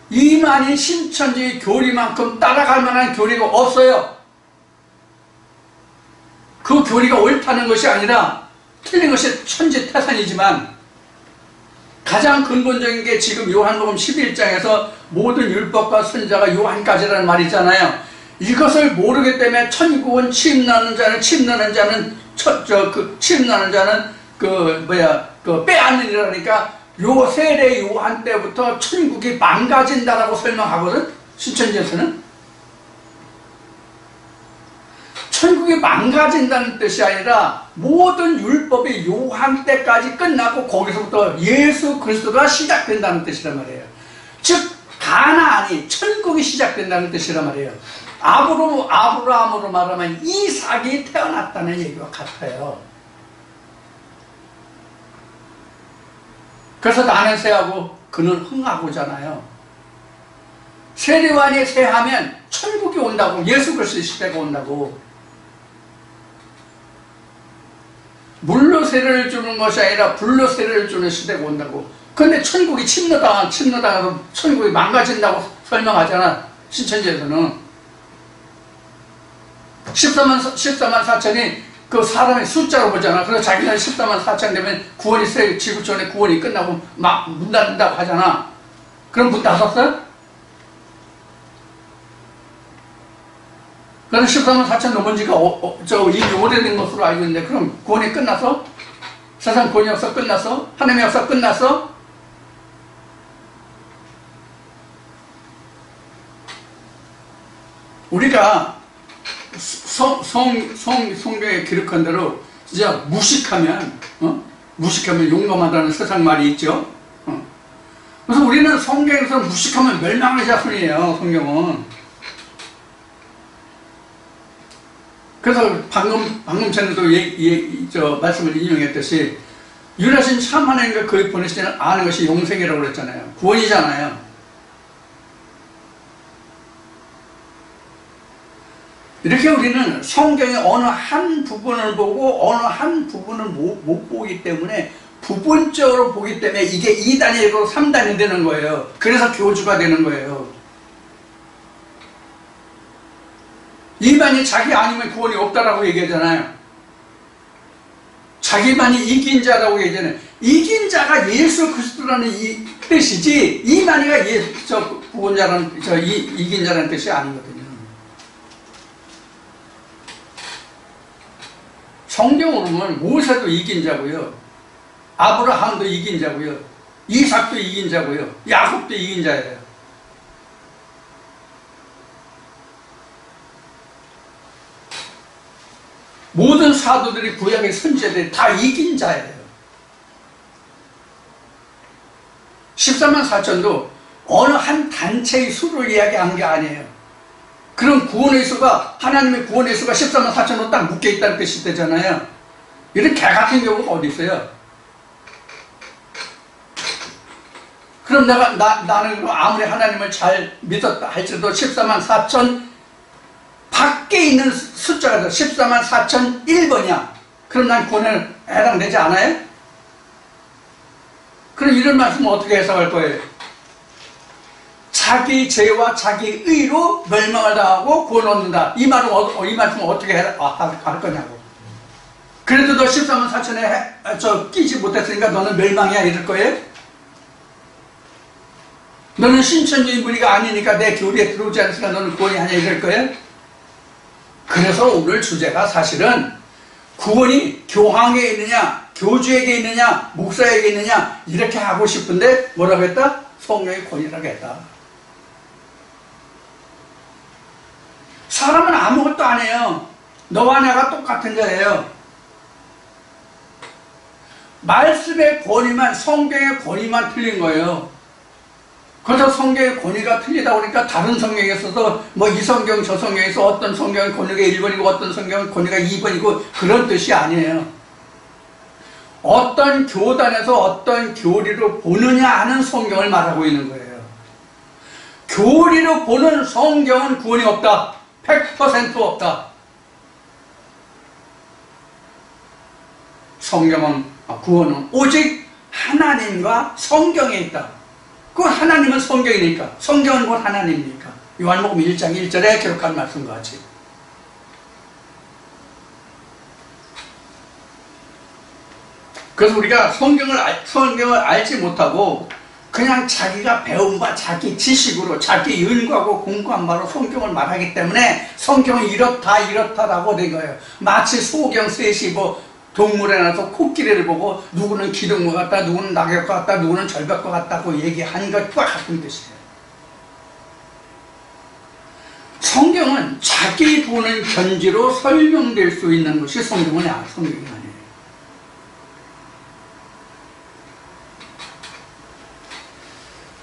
이만희 신천지 교리만큼 따라갈 만한 교리가 없어요. 그 교리가 옳다는 것이 아니라 틀린 것이 천지태산이지만 가장 근본적인 게 지금 요한복음 11장에서 모든 율법과 선지자가 요한까지라는 말이 있잖아요. 이것을 모르기 때문에 천국은 침나는 자는 빼앗느니라니까 요 세례 요한 때부터 천국이 망가진다라고 설명하거든. 신천지에서는 천국이 망가진다는 뜻이 아니라 모든 율법이 요한 때까지 끝나고 거기서부터 예수 그리스도가 시작된다는 뜻이란 말이에요. 즉 가나안이 천국이 시작된다는 뜻이란 말이에요. 아브라함으로 말하면 이삭이 태어났다는 얘기와 같아요. 그래서 나는 새하고 그는 흥하고잖아요. 세례요한이 새하면 천국이 온다고, 예수 그리스도의 시대가 온다고. 물로 세례를 주는 것이 아니라 불로 세례를 주는 시대가 온다고. 근데 천국이 침노당해서 천국이 망가진다고 설명하잖아. 신천지에서는 14만 4천이 그 사람의 숫자로 보잖아. 그래서 자기는 14만 4천 되면 구원이 지구촌의 구원이 끝나고 막 문 닫는다고 하잖아. 그럼 문 닫았어? 그럼 14만 4천 넘은 지가 이미 오래된 것으로 알고 있는데 그럼 구원이 끝났어? 세상 구원의 역사 끝났어? 하나님의 역사 끝났어? 우리가 성경에 기록한 대로 진짜 무식하면 용감하다는 세상 말이 있죠. 그래서 우리는 성경에서 무식하면 멸망의 자손이에요. 성경은. 그래서 방금 전에도 말씀을 인용했듯이 유일하신 참 하나님과 그의 보내시는 아는 것이 영생이라고 그랬잖아요. 구원이잖아요. 이렇게 우리는 성경의 어느 한 부분을 보고 어느 한 부분을 못 보기 때문에 부분적으로 보기 때문에 이게 2단위고 3단위 되는 거예요. 그래서 교주가 되는 거예요. 이만이 자기 아니면 구원이 없다라고 얘기하잖아요. 자기만이 이긴 자라고 얘기하잖아요. 이긴 자가 예수 그리스도 그리스도라는 이 뜻이지 이만희가 구원 자라는 이긴 자라는 뜻이 아니거든요. 성경으로 보면 모세도 이긴 자고요, 아브라함도 이긴 자고요, 이삭도 이긴 자고요, 야곱도 이긴 자예요. 모든 사도들이 구약의 선지자들이 다 이긴 자예요. 14만 4천도 어느 한 단체의 수를 이야기한 게 아니에요. 그럼 구원의 수가, 하나님의 구원의 수가 14만 4천으로 딱 묶여있다는 뜻이 되잖아요. 이런 개 같은 경우가 어디 있어요? 그럼 나는 아무리 하나님을 잘 믿었다 할지라도 14만 4천 밖에 있는 숫자가 14만 4천 1번이야. 그럼 난 구원에 해당되지 않아요? 그럼 이런 말씀은 어떻게 해석할 거예요? 자기 죄와 자기 의로 멸망을 당하고 구원 얻는다. 이 말씀은 어떻게 할 거냐고. 그래도 너 14만 4천에 끼지 못했으니까 너는 멸망이야 이럴 거예요? 너는 신천지인 분이가 아니니까 내 교리에 들어오지 않으니까 너는 구원이 아니야 이럴 거예요? 그래서 오늘 주제가 사실은 구원이 교황에 있느냐, 교주에게 있느냐, 목사에게 있느냐 이렇게 하고 싶은데 뭐라고 했다? 성령의 권위라고 했다. 사람은 아무것도 안 해요. 너와 내가 똑같은 자예요. 말씀의 권위만, 성경의 권위만 틀린 거예요. 그래서 성경의 권위가 틀리다 보니까 다른 성경에서도 뭐 이 성경 저 성경에서 어떤 성경은 권위가 1번이고 어떤 성경은 권위가 2번이고 그런 뜻이 아니에요. 어떤 교단에서 어떤 교리로 보느냐 하는 성경을 말하고 있는 거예요. 교리로 보는 성경은 구원이 없다. 100% 없다. 구원은 오직 하나님과 성경에 있다. 그 하나님은 성경이니까, 성경은 곧 하나님이니까. 요한복음 1장 1절에 기록한 말씀과 같이. 그래서 우리가 성경을 알지 못하고 그냥 자기가 배운 바, 자기 지식으로, 자기 연구하고 공부한 바로 성경을 말하기 때문에 성경은 이렇다라고 된 거예요. 마치 소경 셋이 동물에 나서 코끼리를 보고 누구는 기둥과 같다, 누구는 낙엽과 같다, 누구는 절벽과 같다고 얘기한 것과 같은 뜻이에요. 성경은 자기 보는 견지로 설명될 수 있는 것이 성경이 아니에요.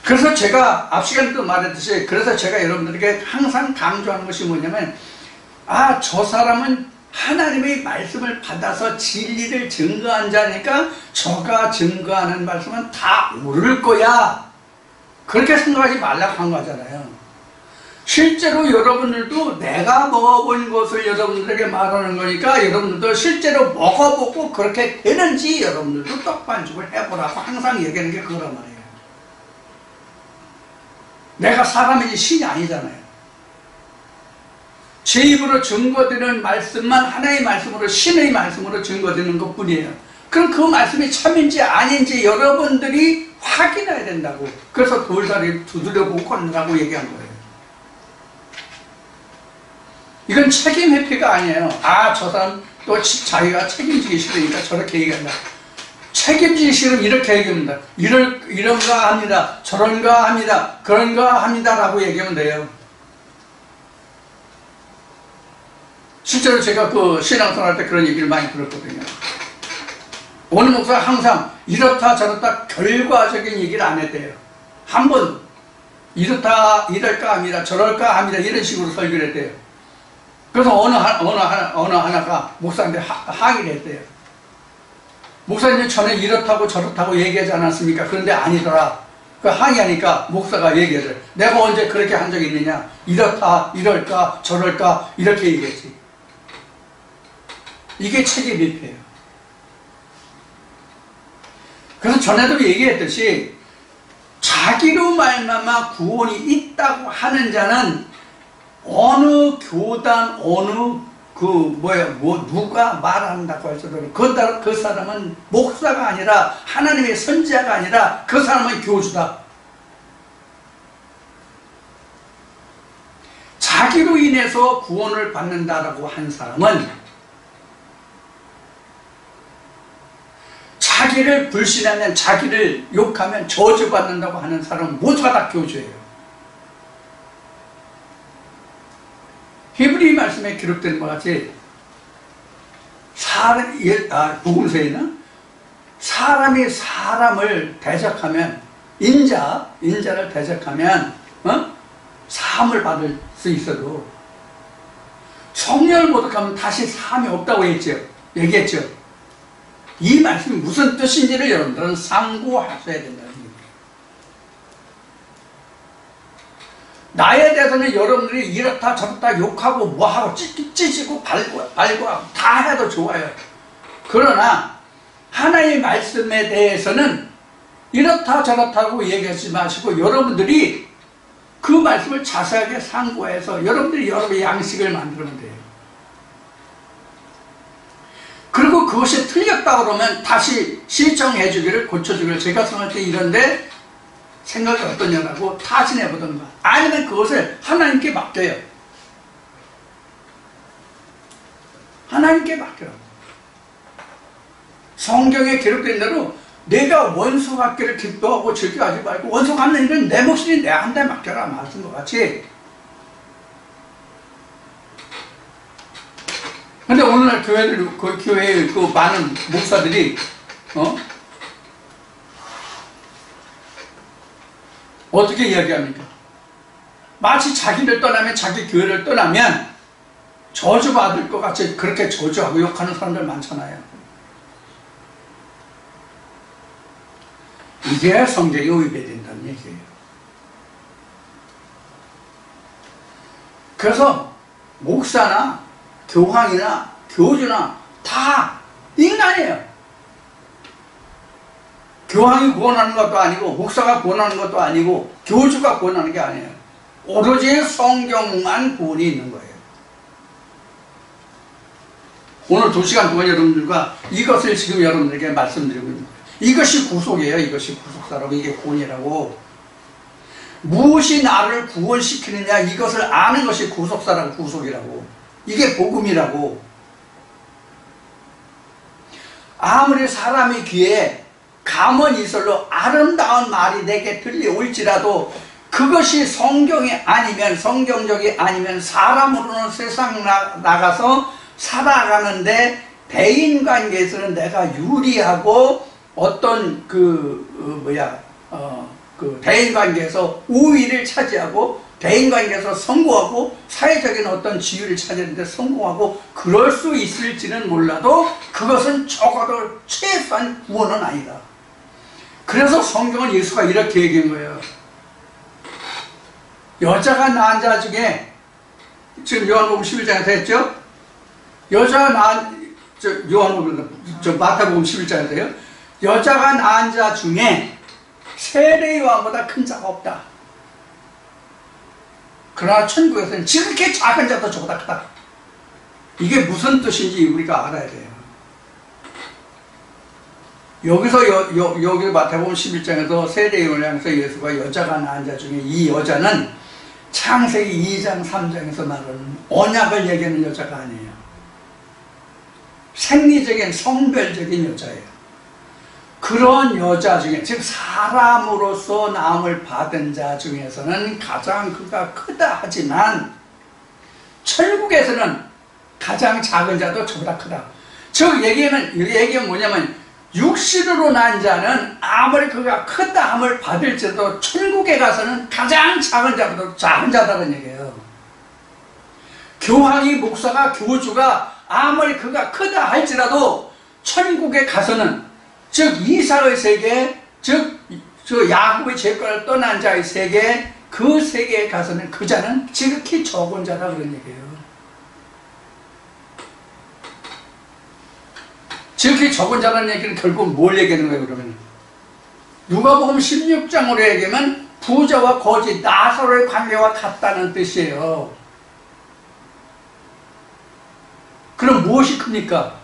그래서 제가 앞 시간에도 말했듯이, 그래서 제가 여러분들에게 항상 강조하는 것이 뭐냐면, 저 사람은 하나님의 말씀을 받아서 진리를 증거한 자니까 저가 증거하는 말씀은 다 옳을 거야. 그렇게 생각하지 말라고 한 거잖아요. 실제로 여러분들도 내가 먹어본 것을 여러분들에게 말하는 거니까 여러분들도 실제로 먹어보고 그렇게 되는지 여러분들도 떡반죽을 해보라고 항상 얘기하는 게 그거란 말이에요. 내가 사람이지 신이 아니잖아요. 제 입으로 증거되는 말씀만 하나의 말씀으로, 신의 말씀으로 증거되는 것 뿐이에요. 그럼 그 말씀이 참인지 아닌지 여러분들이 확인해야 된다고. 그래서 돌다리 두드려보고 걷느라고 얘기한 거예요. 이건 책임 회피가 아니에요. 저 사람 또 자기가 책임지기 싫으니까 저렇게 얘기한다. 책임지기 싫으면 이렇게 얘기합니다. 이런가 합니다. 저런가 합니다. 그런가 합니다. 라고 얘기하면 돼요. 실제로 제가 신앙생활 할 때 그런 얘기를 많이 들었거든요. 어느 목사가 항상 이렇다 저렇다 결과적인 얘기를 안 했대요. 한 번 이렇다 이럴까 합니다. 저럴까 합니다. 이런 식으로 설교를 했대요. 그래서 어느 하나가 목사한테 항의를 했대요. 목사님이 전에 이렇다고 저렇다고 얘기하지 않았습니까? 그런데 아니더라. 그 항의하니까 목사가 얘기하죠. 내가 언제 그렇게 한 적이 있느냐? 이렇다, 이럴까, 저럴까 이렇게 얘기했지. 이게 책임 회피예요. 그래서 전에도 얘기했듯이 자기로 말미암아 구원이 있다고 하는 자는 어느 교단, 어느 누가 말한다고 할지라도 그 사람은 목사가 아니라 하나님의 선지자가 아니라 그 사람은 교주다. 자기로 인해서 구원을 받는다라고 한 사람은 자기를 불신하면, 자기를 욕하면 저주받는다고 하는 사람은 모두가 다 교주예요. 히브리 말씀에 기록된 것 같이 복음서에는 사람이 사람을 대적하면, 인자를 대적하면 사함을 받을 수 있어도 성령을 모독하면 다시 사함이 없다고 얘기했죠. 이 말씀이 무슨 뜻인지를 여러분들은 상고하셔야 된다는 얘기예요. 나에 대해서는 여러분들이 이렇다 저렇다 욕하고 뭐하고 찢고 발고 다 해도 좋아요. 그러나 하나님의 말씀에 대해서는 이렇다 저렇다고 얘기하지 마시고 여러분들이 그 말씀을 자세하게 상고해서 여러분들이 여러분의 양식을 만들면 돼요. 그리고 그것이 틀렸다 그러면 다시 시청해 주기를, 고쳐주기를, 제가 생각할 때 이런데 생각이 어떠냐라고 타진해 보던가, 아니면 그것을 하나님께 맡겨요. 하나님께 맡겨요. 성경에 기록된 대로 내가 원수 받기를 기뻐하고 즐겨하지 말고 원수 갚는 일은 내 몫이니 내 한테 맡겨라 말씀 것 같이. 근데 오늘날 교회의 그 많은 목사들이 어떻게 이야기합니까? 마치 자기를 떠나면, 자기 교회를 떠나면 저주받을 것 같이 그렇게 저주하고 욕하는 사람들 많잖아요. 이게 성경에 위배된다는 얘기예요. 그래서 목사나 교황이나 교주나 다 인간이에요. 교황이 구원하는 것도 아니고 목사가 구원하는 것도 아니고 교주가 구원하는 게 아니에요. 오로지 성경만 구원이 있는 거예요. 오늘 2시간 동안 여러분들과 이것을 지금 여러분들에게 말씀드리고 있는 거예요. 이것이 구속이에요. 이것이 구속사라고, 이게 구원이라고. 무엇이 나를 구원시키느냐, 이것을 아는 것이 구속사라고, 구속이라고. 이게 복음이라고. 아무리 사람의 귀에 감언이설로 아름다운 말이 내게 들려올지라도 그것이 성경이 아니면, 성경적이 아니면 사람으로는 세상 나가서 살아가는데 대인관계에서는 내가 유리하고 어떤 대인관계에서 우위를 차지하고 대인관계에서 성공하고 사회적인 어떤 지위를 차지하는데 성공하고 그럴 수 있을지는 몰라도 그것은 적어도 최소한 구원은 아니다. 그래서 성경은 예수가 이렇게 얘기한 거예요. 여자가 낳은 자 중에, 지금 요한복음 11장에서 했죠? 여자가 낳은, 마태복음 11장에서요. 여자가 낳은 자 중에 세례 요한보다 큰 자가 없다. 그러나 천국에서는 지극히 작은 자도 저보다 크다. 이게 무슨 뜻인지 우리가 알아야 돼요. 여기서 여기 마태복음 11장에서 세례 요한을 향해서 예수가 여자가 낳은 자 중에, 이 여자는 창세기 2장 3장에서 말하는 언약을 얘기하는 여자가 아니에요. 생리적인 성별적인 여자예요. 그런 여자 중에, 즉 사람으로서 나음을 받은 자 중에서는 가장 그가 크다 하지만 천국에서는 가장 작은 자도 저보다 크다. 즉 얘기는 뭐냐면 육신으로 난 자는 아무리 그가 크다 함을 받을지라도 천국에 가서는 가장 작은 자보다 작은 자다는 얘기예요. 교황이, 목사가, 교주가 아무리 그가 크다 할지라도 천국에 가서는, 즉 이삭의 세계, 즉 야곱의 죄권을 떠난 자의 세계, 그 세계에 가서는 그 자는 지극히 적은 자다 그런 얘기예요. 지극히 적은 자라는 얘기는 결국 뭘 얘기하는 거예요, 그러면? 누가복음 16장으로 얘기하면 부자와 거지, 나사로의 관계와 같다는 뜻이에요. 그럼 무엇이 큽니까?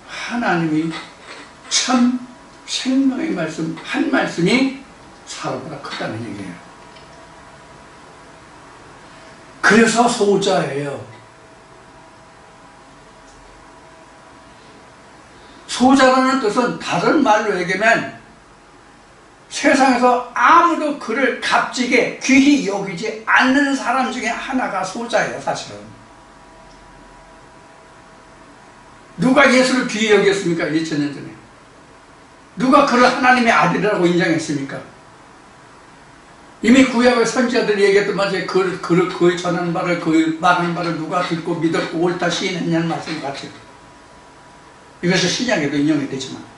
하나님이 참 생명의 말씀 한 말씀이 사람보다 크다는 얘기예요. 그래서 소자예요. 소자라는 뜻은 다른 말로 얘기하면 세상에서 아무도 그를 값지게 귀히 여기지 않는 사람 중에 하나가 소자예요. 사실은 누가 예수를 귀히 여겼습니까? 2000년 전에 누가 그를 하나님의 아들이라고 인정했습니까? 이미 구약의 선지자들이 얘기했던 말에 그의 전하는 바를 그 말하는 바를 누가 듣고 믿었고 옳다 시인했냐는 말씀 같이 이것이 신약에도 인용이 되지만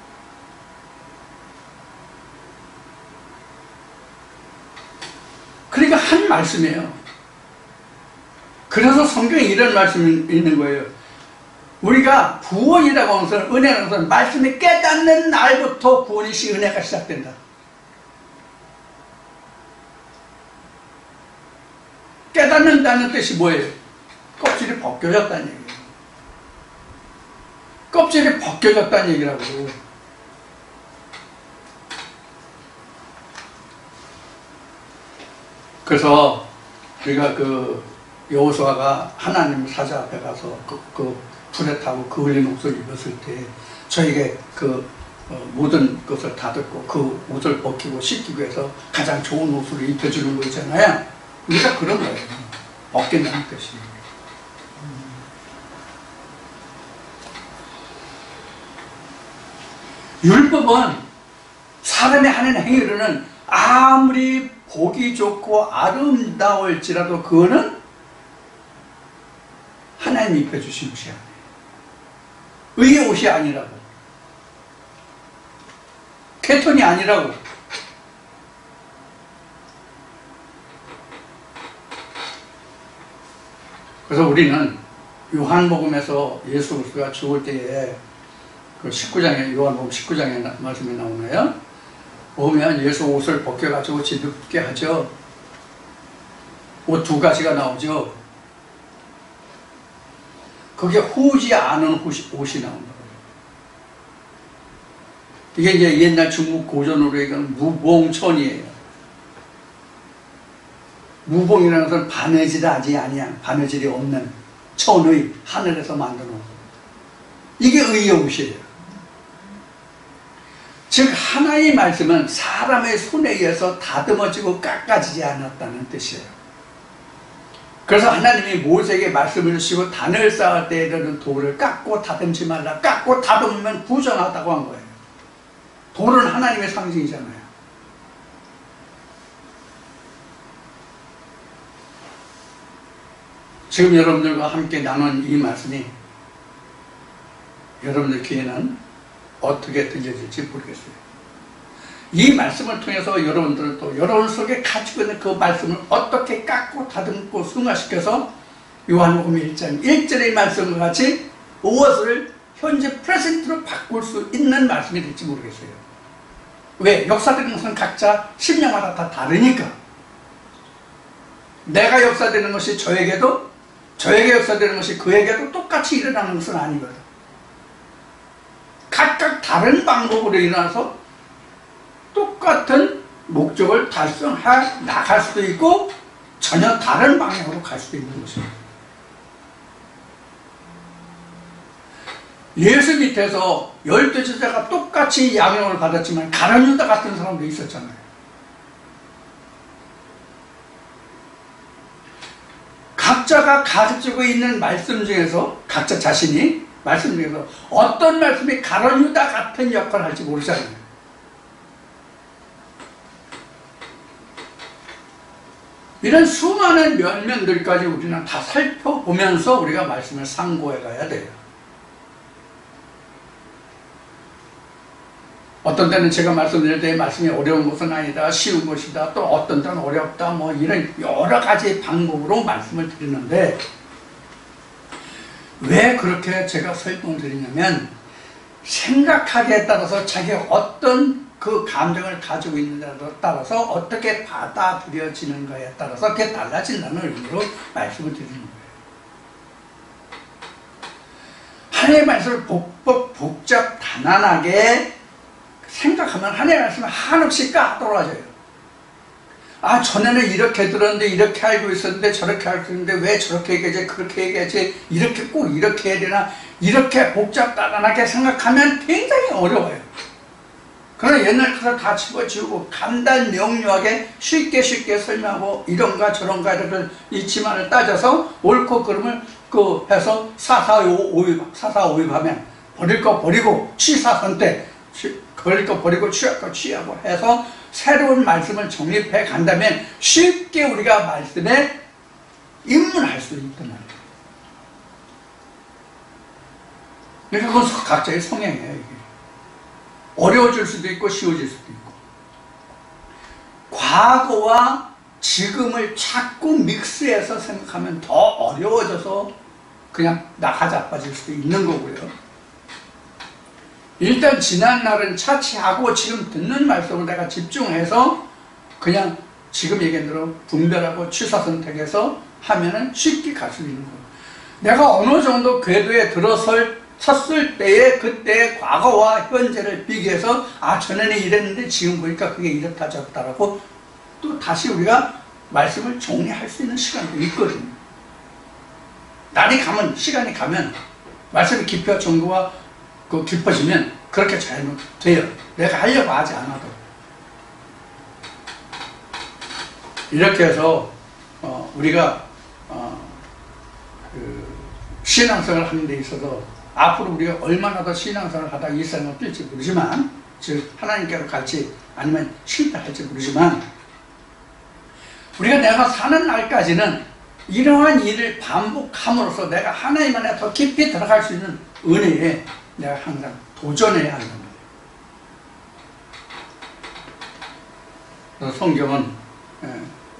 그러니까 한 말씀이에요. 그래서 성경에 이런 말씀이 있는 거예요. 우리가 구원이라고 하는 것은 은혜라는 것은 말씀이 깨닫는 날부터 구원이 은혜가 시작된다. 깨닫는다는 뜻이 뭐예요? 껍질이 벗겨졌다는 얘기예요. 껍질이 벗겨졌다는 얘기라고. 그래서 우리가 여호수아가 하나님 사자 앞에 가서 그 불에 타고 그 흘린 옷을 입었을 때 저에게 모든 것을 다 듣고 그 옷을 벗기고 씻기고 해서 가장 좋은 옷을 입혀주는 거 있잖아요. 우리가 그런 거예요. 벗긴다는 뜻이. 율법은 사람이 하는 행위로는 아무리 보기 좋고 아름다울지라도 그거는 하나님이 입혀주신 옷이야. 의의 옷이 아니라고. 캐톤이 아니라고. 그래서 우리는 요한복음에서 예수 그리스도가 죽을 때에 그 19장에 요한복음 19장에 말씀이 나오나요? 보면 예수 옷을 벗겨가지고 짓눕게 하죠. 옷 두 가지가 나오죠. 그게 후지 않은 옷이 나온다. 이게 이제 옛날 중국 고전으로 얘기하는 무봉천이에요. 무봉이라는 것은 바느질하지 아니한, 바느질이 없는 천의 하늘에서 만든 옷. 이게 의의 옷이에요. 즉 하나의 말씀은 사람의 손에 의해서 다듬어지고 깎아지지 않았다는 뜻이에요. 그래서 하나님이 모세에게 말씀을 주시고 단을 쌓을 때 이르는 돌을 깎고 다듬지 말라. 깎고 다듬으면 부정하다고 한 거예요. 돌은 하나님의 상징이잖아요. 지금 여러분들과 함께 나눈 이 말씀이 여러분들 귀에는 어떻게 들려질지 모르겠어요. 이 말씀을 통해서 여러분들은 또 여러분 속에 가지고 있는 그 말씀을 어떻게 깎고 다듬고 승화시켜서 요한복음 1장 1절의 말씀과 같이 무엇을 현재 프레젠트로 바꿀 수 있는 말씀이 될지 모르겠어요. 왜? 역사되는 것은 각자 심령마다 다 다르니까. 내가 역사되는 것이 저에게도, 저에게 역사되는 것이 그에게도 똑같이 일어나는 것은 아니거든. 각각 다른 방법으로 일어나서 똑같은 목적을 달성해 나갈 수도 있고 전혀 다른 방향으로 갈 수도 있는 것입니다. 예수 밑에서 12제자가 똑같이 양육을 받았지만 가룟 유다 같은 사람도 있었잖아요. 각자가 가지고 있는 말씀 중에서 각자 자신이 말씀 중에서 어떤 말씀이 가룟 유다 같은 역할을 할지 모르잖아요. 이런 수많은 면면들까지 우리는 다 살펴보면서 우리가 말씀을 상고해 가야 돼요. 어떤 때는 제가 말씀드릴 때 말씀이 어려운 것은 아니다, 쉬운 것이다, 또 어떤 때는 어렵다, 뭐 이런 여러 가지 방법으로 말씀을 드리는데 왜 그렇게 제가 설명을 드리냐면 생각하기에 따라서 자기가 어떤 그 감정을 가지고 있느냐에 따라서 어떻게 받아들여지는가에 따라서 그게 달라진다는 의미로 말씀을 드리는 거예요. 하나님의 말씀을 복잡 단안하게 생각하면 하나님의 말씀은 한없이 까다로워져요. 아, 전에는 이렇게 들었는데 이렇게 알고 있었는데 저렇게 알고 있었는데 왜 저렇게 얘기하지 그렇게 얘기하지 이렇게 꼭 이렇게 해야 되나 이렇게 복잡 단안하게 생각하면 굉장히 어려워요. 그러나 옛날 것을 다 집어지우고 간단 명료하게 쉽게 설명하고 이런가 저런가 이렇게 이치만을 따져서 옳고 그름을 해서 사사오입하면 버릴 거 버리고 취사선택 버릴 거 버리고 취할 거 취하고 해서 새로운 말씀을 정립해 간다면 쉽게 우리가 말씀에 입문할 수 있단 말이에요. 그러니까 그건 각자의 성향이에요. 이게. 어려워질 수도 있고 쉬워질 수도 있고 과거와 지금을 자꾸 믹스해서 생각하면 더 어려워져서 그냥 나가자 빠질 수도 있는 거고요. 일단 지난날은 차치하고 지금 듣는 말씀을 내가 집중해서 그냥 지금 얘기한 대로 분별하고 취사선택해서 하면은 쉽게 갈 수 있는 거예요. 내가 어느 정도 궤도에 섰을 때에 그때의 과거와 현재를 비교해서 아 전에는 이랬는데 지금 보니까 그게 이렇다 저렇다라고 또 다시 우리가 말씀을 정리할 수 있는 시간도 있거든요. 날이 가면 시간이 가면 말씀의 깊이와 정도가 깊어지면 그렇게 잘 돼요. 내가 하려고 하지 않아도. 이렇게 해서 우리가 신앙생활을 하는 데 있어서 앞으로 우리가 얼마나 더 신앙생활을 하다 이 세상을 뛸지 모르지만 즉 하나님께로 갈지 아니면 실패할지 모르지만 우리가 내가 사는 날까지는 이러한 일을 반복함으로써 내가 하나님 안에 더 깊이 들어갈 수 있는 은혜에 내가 항상 도전해야 한단 말이에요. 성경은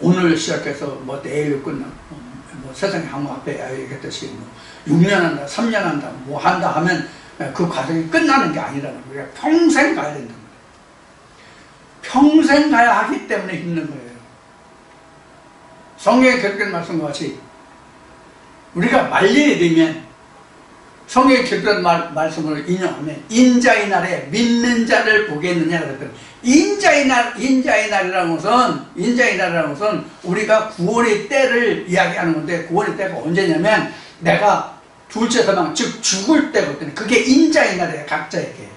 오늘 시작해서 뭐 내일 끝나 뭐 세상의 항목 앞에 얘기했듯이 6년 한다 3년 한다 뭐 한다 하면 그 과정이 끝나는 게 아니라는 거예요. 평생 가야 된다는 거예요. 평생 가야 하기 때문에 힘든 거예요. 성경에 기록된 말씀과 같이 우리가 말년이 되면 성경에 기록된 말씀을 인용하면 인자의 날에 믿는 자를 보겠느냐 그랬더니 인자의 날이라는 것은 우리가 구원의 때를 이야기하는 건데 구원의 때가 언제냐면 내가 둘째 사망 즉 죽을 때거든요. 그게 인자의 날이에요. 각자에게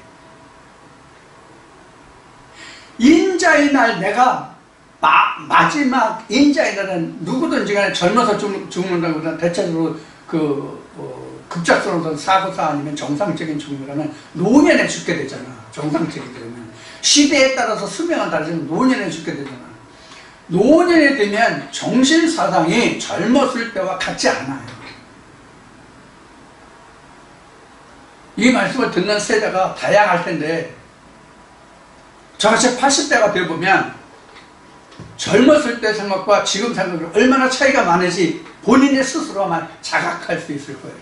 인자의 날 내가 마지막 인자의 날은 누구든지 간에 젊어서 죽는다고 그러나 대체적으로 급작스러운 사고사 아니면 정상적인 죽음이라면 노년에 죽게 되잖아. 정상적인 되면 시대에 따라서 수명은 다르지만 노년에 죽게 되잖아. 노년에 되면 정신사상이 젊었을 때와 같지 않아요. 이 말씀을 듣는 세대가 다양할 텐데 저같이 80대가 되어보면 젊었을 때 생각과 지금 생각이 얼마나 차이가 많은지 본인의 스스로만 자각할 수 있을 거예요.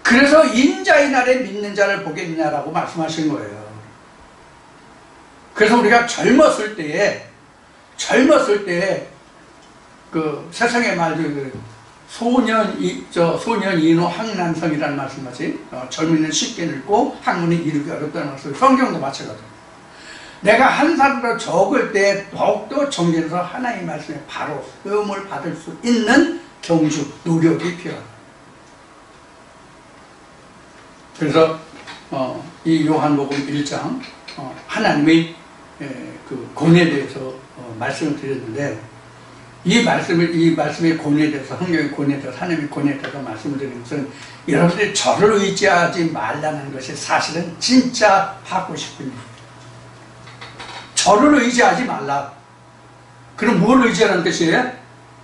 그래서 인자의 날에 믿는 자를 보겠냐라고 말씀하신 거예요. 그래서 우리가 젊었을 때에 그 세상의 말들 소년 이노 학난성이라는 말씀하지 젊은이는 쉽게 늙고 학문은 이루기 어렵다는 말씀. 성경도 마찬가지입니다. 내가 한 살보다 적을 때 더욱더 정진해서 하나님의 말씀에 바로 도움을 받을 수 있는 경주, 노력이 필요하다. 그래서 이 요한복음 1장 하나님의 그 권위에 대해서 말씀을 드렸는데 이 말씀의 권위에 대해서 성경의 권위에 대해서 하나님의 권위에 대해서 말씀을 드리는 것은 여러분들이 저를 의지하지 말라는 것이 사실은 진짜 하고 싶은 일이에요. 저를 의지하지 말라. 그럼 뭘 의지하라는 뜻이에요?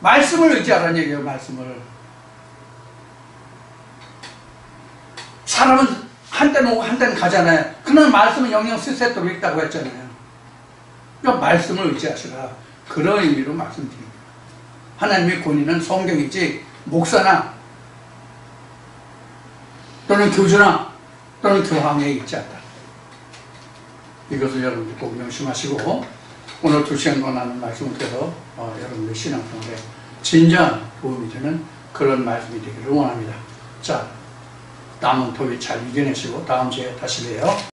말씀을 의지하라는 얘기예요. 말씀을. 사람은 한때는 오고 한때는 가잖아요. 그러나 말씀은 영영 쓸새도록 있다고 했잖아요. 그러니까 말씀을 의지하시라. 그런 의미로 말씀드립니다. 하나님의 권위는 성경이지 목사나 또는 교주나 또는 교황에 있지 않다. 이것을 여러분들 꼭 명심하시고 오늘 2시간 동안 하는 말씀을 통해서 여러분들 신앙생활에 진정한 도움이 되는 그런 말씀이 되기를 원합니다. 자, 남은 더위 잘 이겨내시고 다음 주에 다시 봬요.